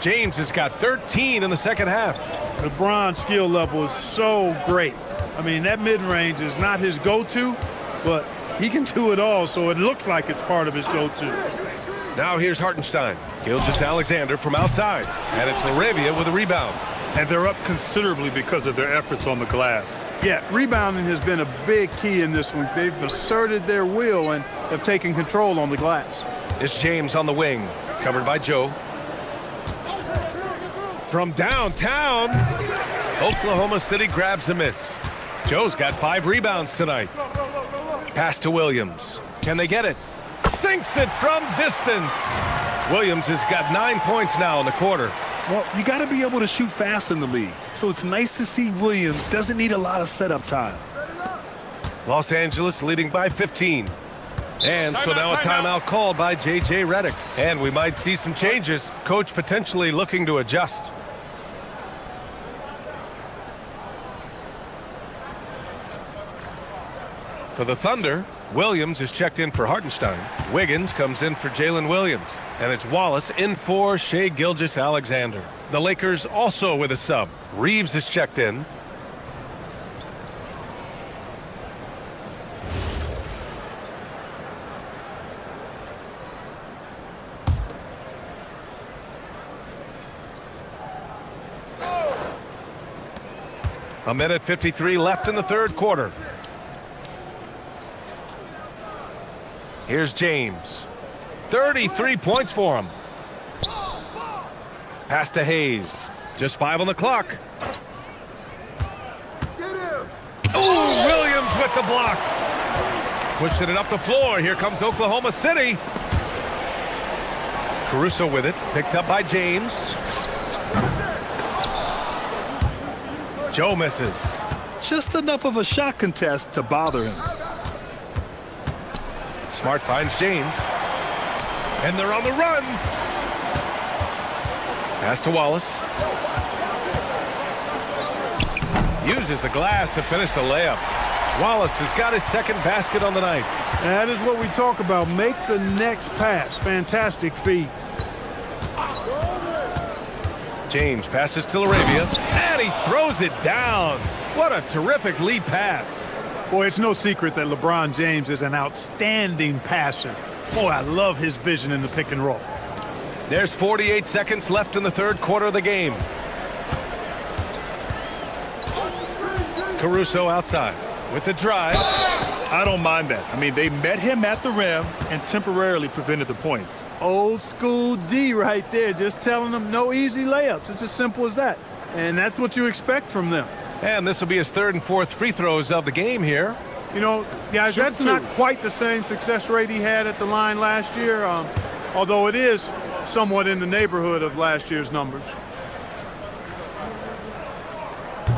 James has got 13 in the second half. LeBron's skill level is so great. I mean, that mid-range is not his go-to, but he can do it all, so it looks like it's part of his go-to. Now here's Hartenstein. Gilgeous-Alexander from outside, and it's LaRavia with a rebound. And they're up considerably because of their efforts on the glass. Yeah, rebounding has been a big key in this one. They've asserted their will and have taken control on the glass. It's James on the wing, covered by Joe. From downtown, Oklahoma City grabs a miss. Joe's got 5 rebounds tonight. Pass to Williams. Can they get it? Sinks it from distance. Williams has got 9 points now in the quarter. Well, you got to be able to shoot fast in the league. So it's nice to see Williams doesn't need a lot of setup time. Los Angeles leading by 15. And so now a timeout called by J.J. Redick. And we might see some changes. Coach potentially looking to adjust. For the Thunder, Williams is checked in for Hartenstein. Wiggins comes in for Jalen Williams. And it's Wallace in for Shai Gilgeous-Alexander. The Lakers also with a sub. Reeves is checked in. A minute 53 left in the third quarter. Here's James. 33 points for him. Pass to Hayes. Just 5 on the clock. Ooh, Williams with the block. Pushing it up the floor. Here comes Oklahoma City. Caruso with it. Picked up by James. Joe misses. Just enough of a shot contest to bother him. Smart finds James. And they're on the run. Pass to Wallace. Uses the glass to finish the layup. Wallace has got his second basket on the night. That is what we talk about. Make the next pass. Fantastic feed. James passes to Arabia, and he throws it down. What a terrific lead pass. Boy, it's no secret that LeBron James is an outstanding passer. Boy, I love his vision in the pick and roll. There's 48 seconds left in the third quarter of the game. Caruso outside with the drive. I don't mind that. I mean, they met him at the rim and temporarily prevented the points. Old school D right there, just telling them no easy layups. It's as simple as that. And that's what you expect from them. And this will be his third and fourth free throws of the game here. You know, guys, that's not quite the same success rate he had at the line last year, although it is somewhat in the neighborhood of last year's numbers.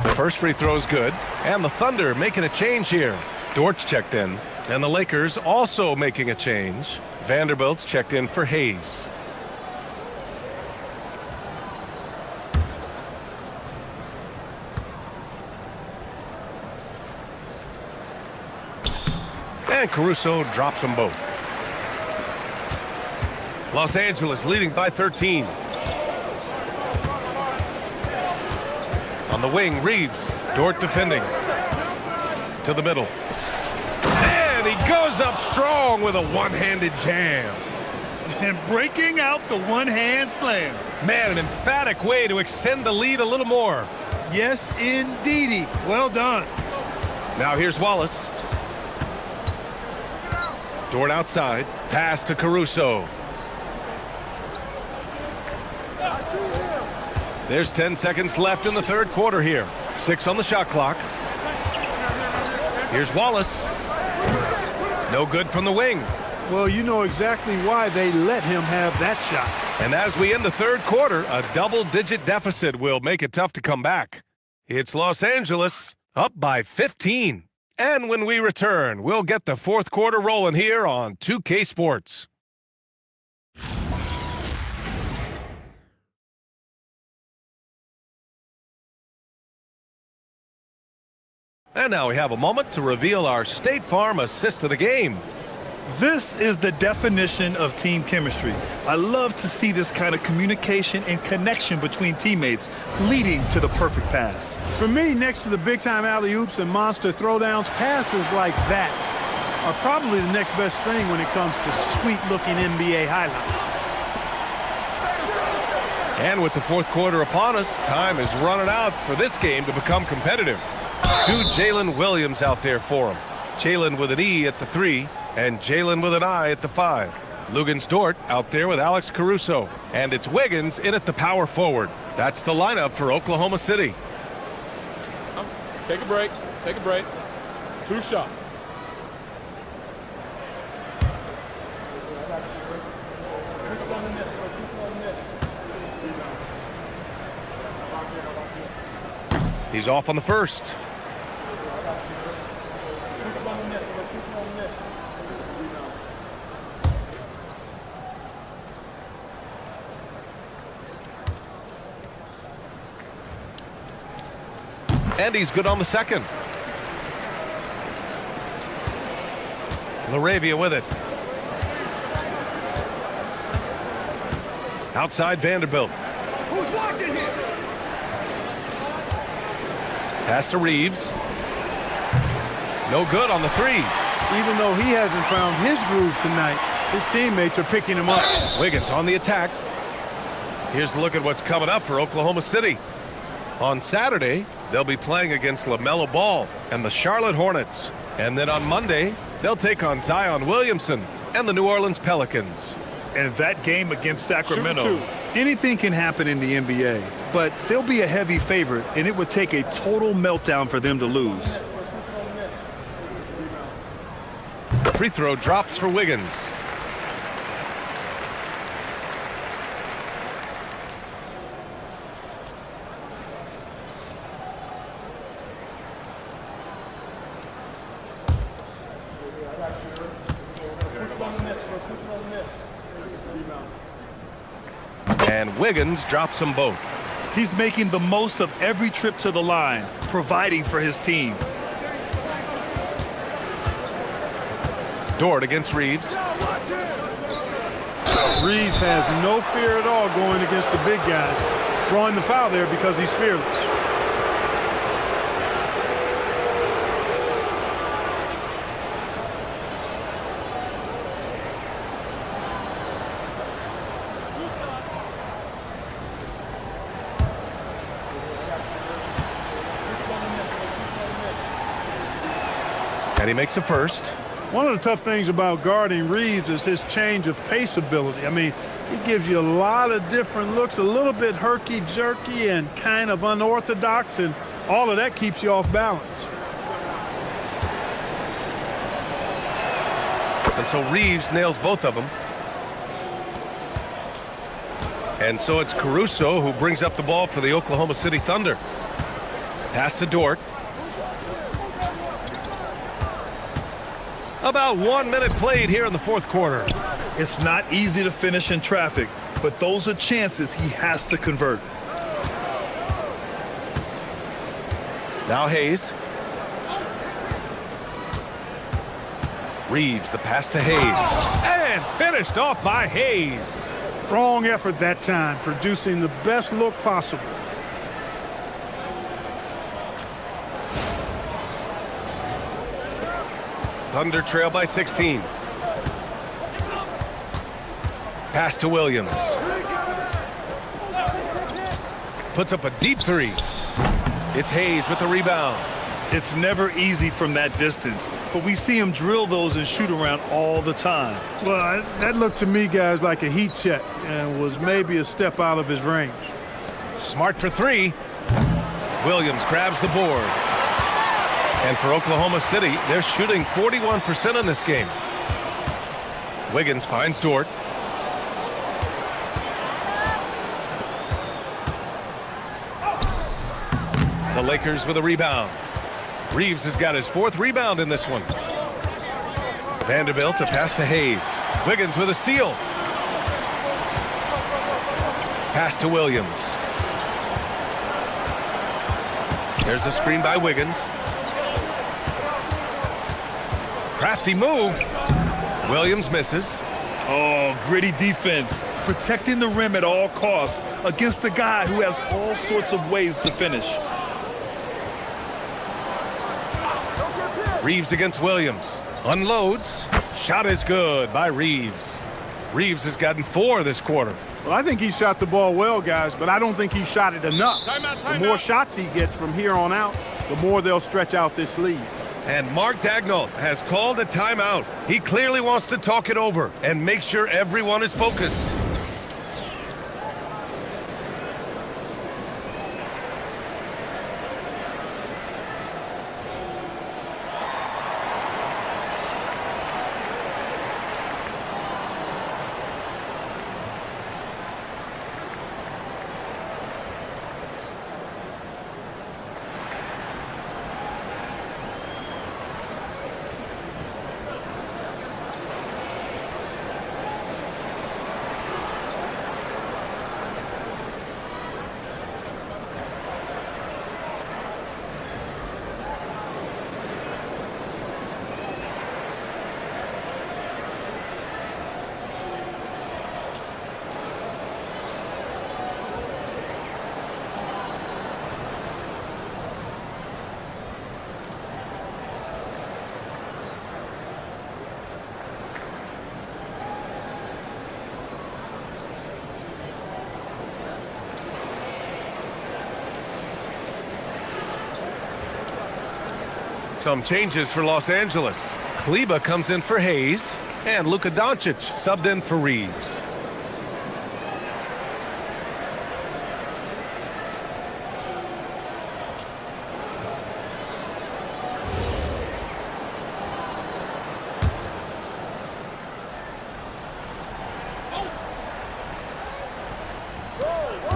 The first free throw is good. And the Thunder making a change here. Dort's checked in. And the Lakers also making a change. Vanderbilt's checked in for Hayes. And Caruso drops them both. Los Angeles leading by 13. On the wing, Reeves. Dort defending. To the middle. And he goes up strong with a one-handed jam. And breaking out the one-hand slam. Man, an emphatic way to extend the lead a little more. Yes, indeedy. Well done. Now here's Wallace. Dort outside. Pass to Caruso. There's 10 seconds left in the third quarter here. 6 on the shot clock. Here's Wallace. No good from the wing. Well, you know exactly why they let him have that shot. And as we end the third quarter, a double-digit deficit will make it tough to come back. It's Los Angeles up by 15. And when we return, we'll get the fourth quarter rolling here on 2K Sports. And now we have a moment to reveal our State Farm assist of the game. This is the definition of team chemistry. I love to see this kind of communication and connection between teammates leading to the perfect pass. For me, next to the big-time alley-oops and monster throwdowns, passes like that are probably the next best thing when it comes to sweet-looking NBA highlights. And with the fourth quarter upon us, time is running out for this game to become competitive. 2 Jalen Williams out there for him. Jalen with an E at the 3 and Jalen with an I at the 5. Lugens Dort out there with Alex Caruso. And it's Wiggins in at the power forward. That's the lineup for Oklahoma City. Take a break. Take a break. 2 shots. He's off on the first. And he's good on the second. Laravia with it. Outside Vanderbilt. Who's watching here? Pass to Reeves. No good on the three. Even though he hasn't found his groove tonight, his teammates are picking him up. Wiggins on the attack. Here's a look at what's coming up for Oklahoma City. On Saturday, they'll be playing against LaMelo Ball and the Charlotte Hornets. And then on Monday, they'll take on Zion Williamson and the New Orleans Pelicans. And that game against Sacramento, anything can happen in the NBA, but they'll be a heavy favorite, and it would take a total meltdown for them to lose. Free throw drops for Wiggins. And Wiggins drops them both. He's making the most of every trip to the line, providing for his team. Dort against Reeves. Reeves has no fear at all going against the big guys, drawing the foul there because he's fearless. And he makes the first. One of the tough things about guarding Reeves is his change of pace ability. I mean, he gives you a lot of different looks, a little bit herky-jerky and kind of unorthodox, and all of that keeps you off balance. And so Reeves nails both of them. And so it's Caruso who brings up the ball for the Oklahoma City Thunder. Pass to Dort. About 1 minute played here in the fourth quarter. It's not easy to finish in traffic, but those are chances he has to convert. Now Hayes. Reeves, the pass to Hayes. And finished off by Hayes. Strong effort that time, producing the best look possible. Thunder trail by 16. Pass to Williams. Puts up a deep three. It's Hayes with the rebound. It's never easy from that distance, but we see him drill those and shoot around all the time. Well, that looked to me, guys, like a heat check and was maybe a step out of his range. Smart for three. Williams grabs the board. And for Oklahoma City, they're shooting 41% in this game. Wiggins finds Dort. The Lakers with a rebound. Reeves has got his fourth rebound in this one. Vanderbilt to pass to Hayes. Wiggins with a steal. Pass to Williams. There's a screen by Wiggins. Crafty move. Williams misses. Oh, gritty defense, protecting the rim at all costs against a guy who has all sorts of ways to finish. Reeves against Williams. Unloads. Shot is good by Reeves. Reeves has gotten 4 this quarter. Well, I think he shot the ball well, guys, but I don't think he shot it enough. The more shots he gets from here on out, the more they'll stretch out this lead. And Mark Daigneault has called a timeout. He clearly wants to talk it over and make sure everyone is focused. Some changes for Los Angeles. Kleba comes in for Hayes, and Luka Doncic subbed in for Reeves.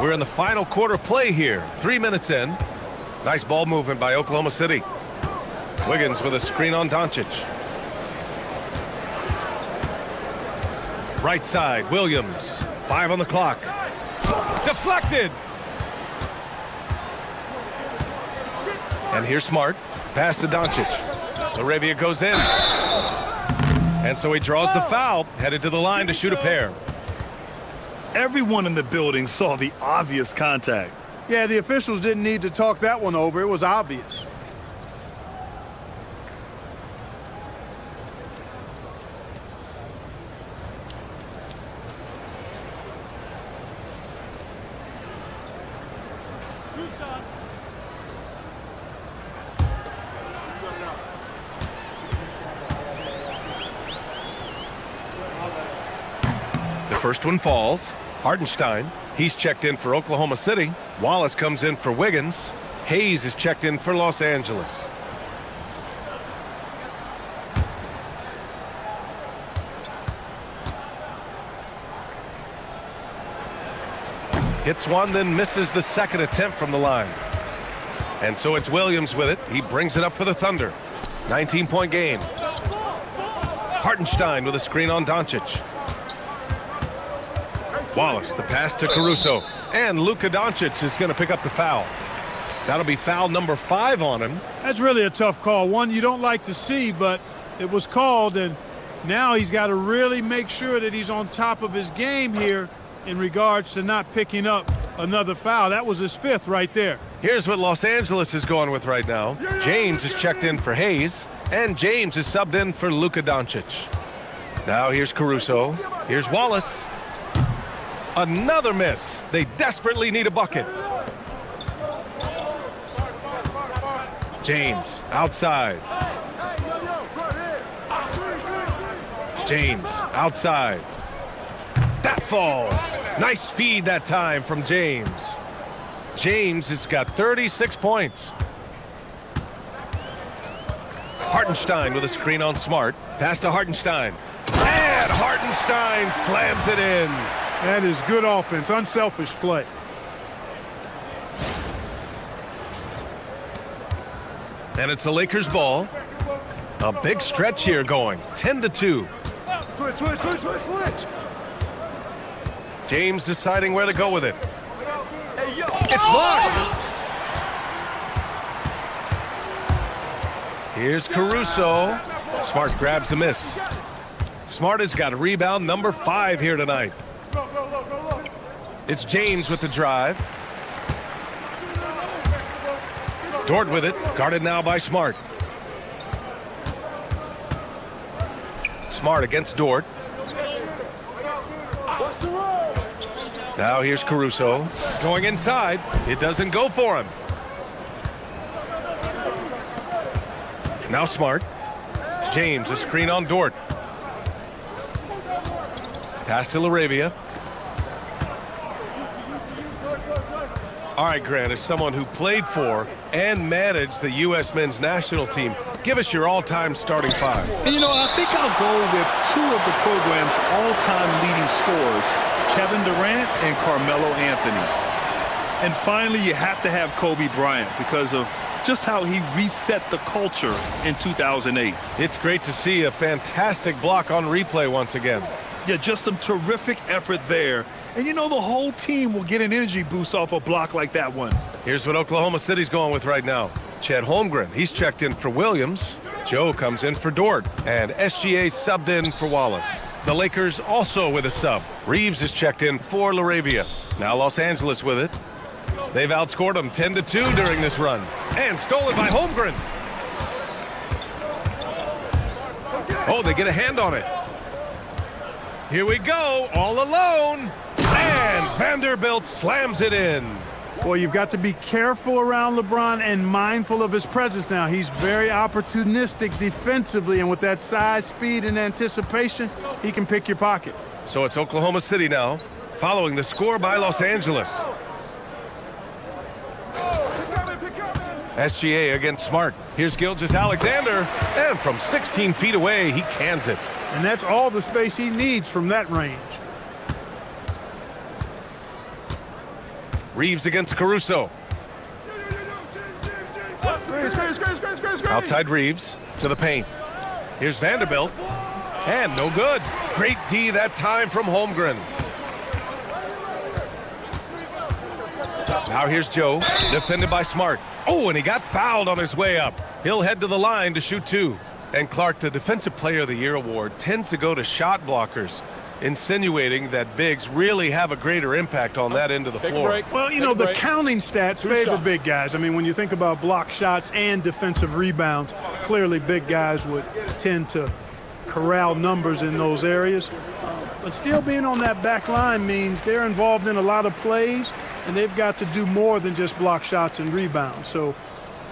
We're in the final quarter play here. 3 minutes in. Nice ball movement by Oklahoma City. Wiggins with a screen on Doncic. Right side, Williams. 5 on the clock. Deflected. And here's Smart. Pass to Doncic. LaRavia goes in. And so he draws the foul. Headed to the line to shoot a pair. Everyone in the building saw the obvious contact. Yeah, the officials didn't need to talk that one over. It was obvious. The first one falls. Hardenstein, he's checked in for Oklahoma City. Wallace comes in for Wiggins. Hayes is checked in for Los Angeles. Hits one, then misses the second attempt from the line. And so it's Williams with it. He brings it up for the Thunder. 19-point game. Hardenstein with a screen on Doncic. Wallace, the pass to Caruso. And Luka Doncic is going to pick up the foul. That'll be foul number 5 on him. That's really a tough call. One you don't like to see, but it was called, and now he's got to really make sure that he's on top of his game here in regards to not picking up another foul. That was his 5th right there. Here's what Los Angeles is going with right now. James is checked in for Hayes, and James is subbed in for Luka Doncic. Now here's Caruso. Here's Wallace. Another miss. They desperately need a bucket. James outside. James outside. That falls. Nice feed that time from James. James has got 36 points. Hardenstein with a screen on Smart. Pass to Hardenstein. And Hardenstein slams it in. That is good offense, unselfish play. And it's the Lakers ball. A big stretch here going. 10-2. Switch. James deciding where to go with it. It's blocked. Here's Caruso. Smart grabs the miss. Smart has got rebound number 5 here tonight. It's James with the drive. Dort with it, guarded now by Smart. Smart against Dort. Now here's Caruso going inside. It doesn't go for him. Now Smart. James, a screen on Dort. Pass to LaRavia. All right, Grant, as someone who played for and managed the U.S. men's national team, give us your all-time starting 5. And, I think I'll go with 2 of the program's all-time leading scorers, Kevin Durant and Carmelo Anthony. And finally, you have to have Kobe Bryant because of just how he reset the culture in 2008. It's great to see a fantastic block on replay once again. Yeah, just some terrific effort there. And the whole team will get an energy boost off a block like that one. Here's what Oklahoma City's going with right now. Chet Holmgren, he's checked in for Williams. Joe comes in for Dort. And SGA subbed in for Wallace. The Lakers also with a sub. Reeves is checked in for LaRavia. Now Los Angeles with it. They've outscored them 10-2 during this run. And stolen by Holmgren. Oh, they get a hand on it. Here we go, all alone. And Vanderbilt slams it in. Well, you've got to be careful around LeBron and mindful of his presence now. He's very opportunistic defensively, and with that size, speed, and anticipation, he can pick your pocket. So it's Oklahoma City now, following the score by Los Angeles. SGA against Smart. Here's Gilgeous-Alexander, and from 16 feet away, he cans it. And that's all the space he needs from that range. Reeves against Caruso. Outside Reeves to the paint. Here's Vanderbilt, and no good. Great D that time from Holmgren. Now here's Joe, defended by Smart. Oh, and he got fouled on his way up. He'll head to the line to shoot two. And Clark, the Defensive Player of the Year award tends to go to shot blockers, insinuating that bigs really have a greater impact on that end of the floor. Well, you know, the counting stats favor big guys. I mean, when you think about block shots and defensive rebounds, clearly big guys would tend to corral numbers in those areas. But still being on that back line means they're involved in a lot of plays, and they've got to do more than just block shots and rebounds. So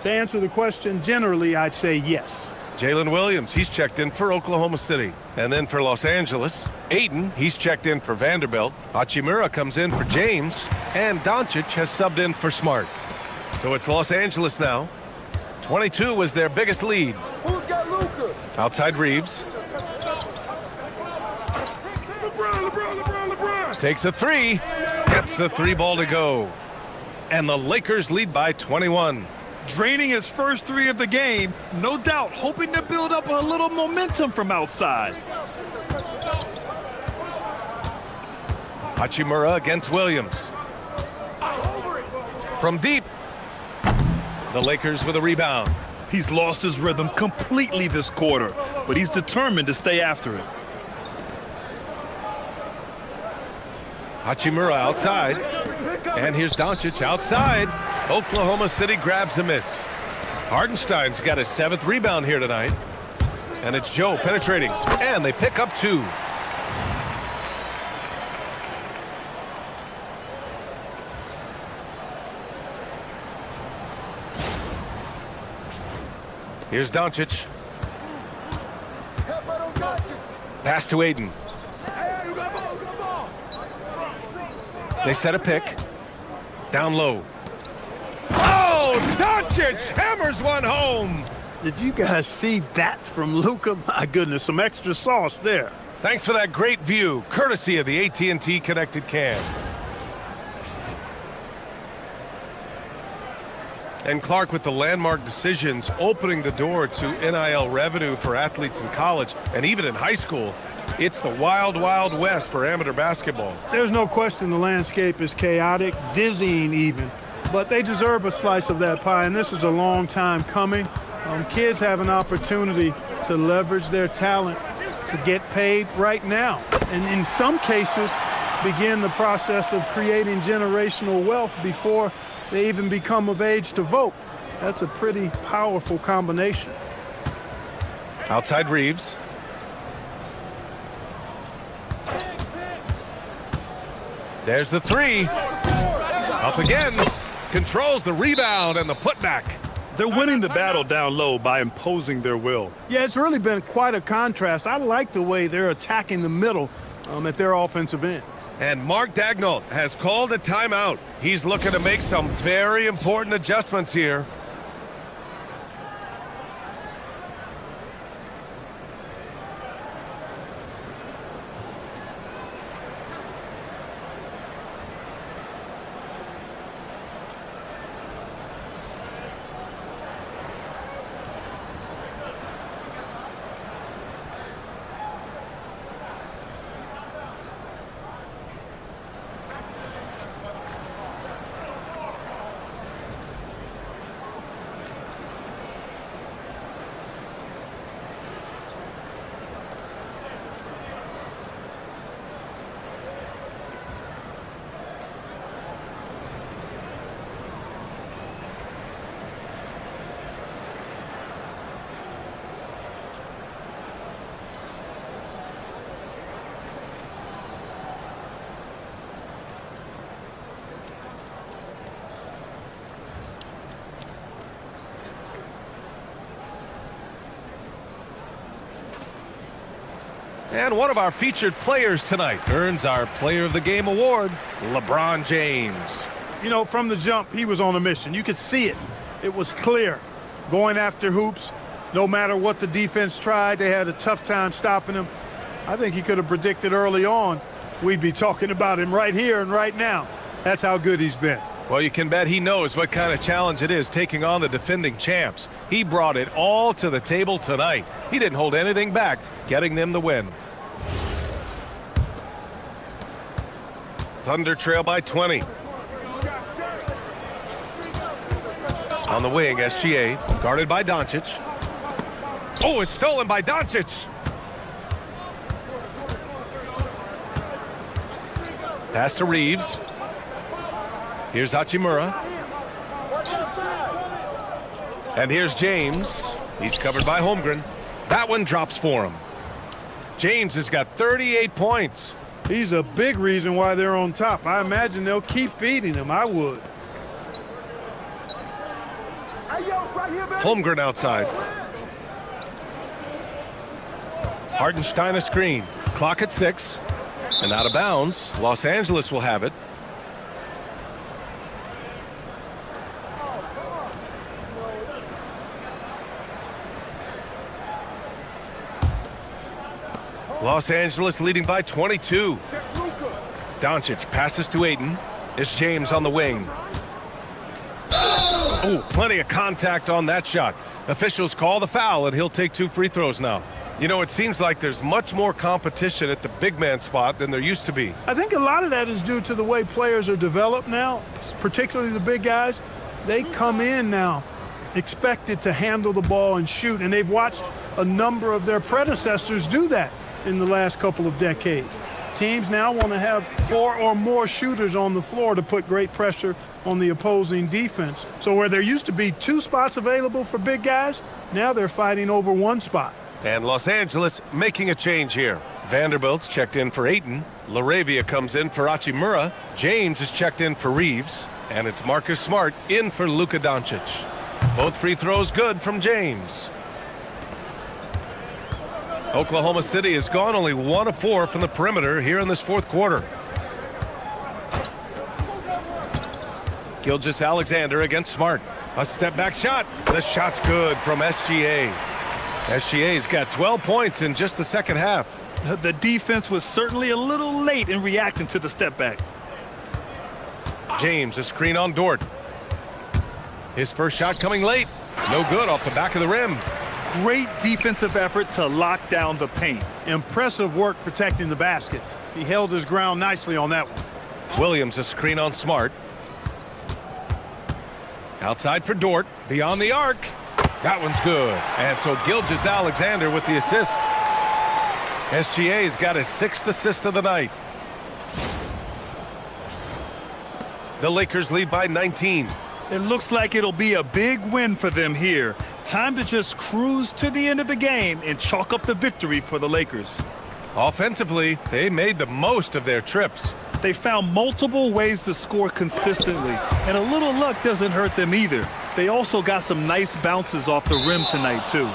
to answer the question, generally, I'd say yes. Jalen Williams, he's checked in for Oklahoma City. And then for Los Angeles, Ayton, he's checked in for Vanderbilt. Hachimura comes in for James. And Doncic has subbed in for Smart. So it's Los Angeles now. 22 was their biggest lead. Who's got Luka? Outside Reeves. LeBron. Takes a three. Gets the three ball to go. And the Lakers lead by 21. Draining his first three of the game, no doubt hoping to build up a little momentum from outside. Hachimura against Williams. From deep. The Lakers with a rebound. He's lost his rhythm completely this quarter, but he's determined to stay after it. Hachimura outside. And here's Doncic outside. Oklahoma City grabs a miss. Hardenstein's got his 7th rebound here tonight. And it's Joe penetrating. And they pick up 2. Here's Doncic. Pass to Ayton. They set a pick. Down low. Oh, Doncic hammers one home. Did you guys see that from Luka? My goodness, some extra sauce there. Thanks for that great view, courtesy of the AT&T Connected Cam. And Clark, with the landmark decisions opening the door to NIL revenue for athletes in college and even in high school, it's the wild, wild west for amateur basketball. There's no question the landscape is chaotic, dizzying even, but they deserve a slice of that pie, and this is a long time coming. Kids have an opportunity to leverage their talent to get paid right now, and in some cases begin the process of creating generational wealth before they even become of age to vote. That's a pretty powerful combination. Outside Reeves. There's the three. Up again. Controls the rebound and the putback. They're winning the battle down low by imposing their will. Yeah, it's really been quite a contrast. I like the way they're attacking the middle at their offensive end. And Mark Daigneault has called a timeout. He's looking to make some very important adjustments here. And one of our featured players tonight earns our Player of the Game award, LeBron James. You know, from the jump, he was on a mission. You could see it. It was clear. Going after hoops, no matter what the defense tried, they had a tough time stopping him. I think he could have predicted early on we'd be talking about him right here and right now. That's how good he's been. Well, you can bet he knows what kind of challenge it is taking on the defending champs. He brought it all to the table tonight. He didn't hold anything back, getting them the win. Thunder trail by 20. On the wing, SGA, guarded by Doncic. Oh, it's stolen by Doncic. Pass to Reeves. Here's Hachimura. And here's James. He's covered by Holmgren. That one drops for him. James has got 38 points. He's a big reason why they're on top. I imagine they'll keep feeding him. I would. Holmgren outside. Hartenstein a screen. Clock at 6. And out of bounds. Los Angeles will have it. Los Angeles leading by 22. Doncic passes to Ayton. It's James on the wing. Oh, plenty of contact on that shot. Officials call the foul, and he'll take 2 free throws now. You know, it seems like there's much more competition at the big man spot than there used to be. I think a lot of that is due to the way players are developed now, particularly the big guys. They come in now expected to handle the ball and shoot, and they've watched a number of their predecessors do that in the last couple of decades. Teams now want to have 4 or more shooters on the floor to put great pressure on the opposing defense. So where there used to be 2 spots available for big guys, now they're fighting over 1 spot. And Los Angeles making a change here. Vanderbilt's checked in for Ayton. LaRavia comes in for Hachimura. James is checked in for Reeves. And it's Marcus Smart in for Luka Doncic. Both free throws good from James. Oklahoma City has gone only 1 of 4 from the perimeter here in this 4th quarter. Gilgeous-Alexander against Smart. A step-back shot. The shot's good from SGA. SGA's got 12 points in just the second half. The defense was certainly a little late in reacting to the step back. James, a screen on Dort. His first shot coming late. No good off the back of the rim. Great defensive effort to lock down the paint. Impressive work protecting the basket. He held his ground nicely on that one. Williams, a screen on Smart. Outside for Dort. Beyond the arc. That one's good. And so Gilgeous-Alexander with the assist. SGA's got his 6th assist of the night. The Lakers lead by 19. It looks like it'll be a big win for them here. Time to just cruise to the end of the game and chalk up the victory for the Lakers. Offensively, they made the most of their trips. They found multiple ways to score consistently, and a little luck doesn't hurt them either. They also got some nice bounces off the rim tonight, too.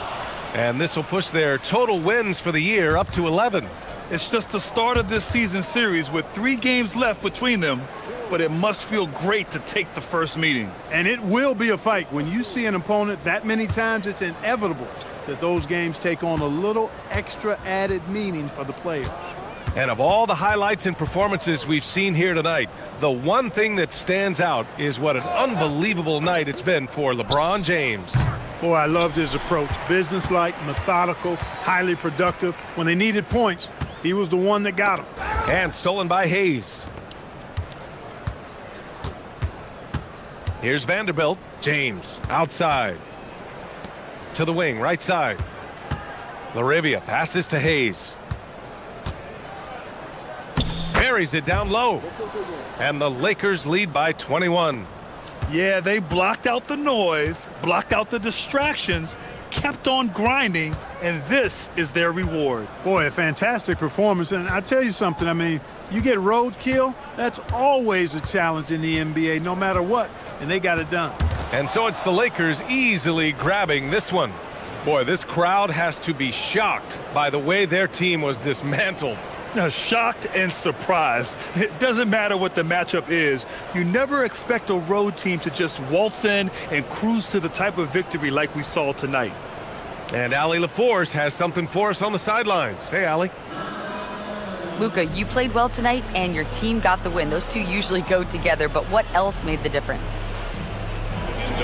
And this will push their total wins for the year up to 11. It's just the start of this season series with 3 games left between them, but it must feel great to take the first meeting. And it will be a fight. When you see an opponent that many times, it's inevitable that those games take on a little extra added meaning for the players. And of all the highlights and performances we've seen here tonight, the one thing that stands out is what an unbelievable night it's been for LeBron James. Boy, I loved his approach. Businesslike, methodical, highly productive. When they needed points, he was the one that got them. And stolen by Hayes. Here's Vanderbilt. James outside. To the wing, right side. LaRavia passes to Hayes. Buries it down low. And the Lakers lead by 21. Yeah, they blocked out the noise, blocked out the distractions, kept on grinding, and this is their reward. Boy, a fantastic performance. And I tell you something, I mean, you get roadkill, that's always a challenge in the NBA, no matter what, and they got it done. And so it's the Lakers easily grabbing this one. Boy, this crowd has to be shocked by the way their team was dismantled. Now, shocked and surprised. It doesn't matter what the matchup is. You never expect a road team to just waltz in and cruise to the type of victory like we saw tonight. And Allie LaForce has something for us on the sidelines. Hey, Allie. Luka, you played well tonight, and your team got the win. Those two usually go together, but what else made the difference?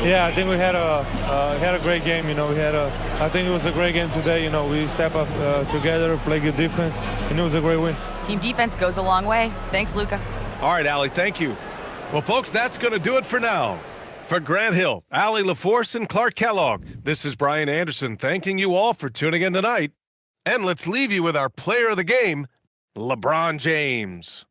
Yeah, I think we had a great game. I think it was a great game today. We step up together, play good defense, and it was a great win. Team defense goes a long way. Thanks, Luka. All right, Allie, thank you. Well, folks, that's going to do it for now. For Grant Hill, Allie LaForce, and Clark Kellogg, this is Brian Anderson thanking you all for tuning in tonight. And let's leave you with our player of the game, LeBron James.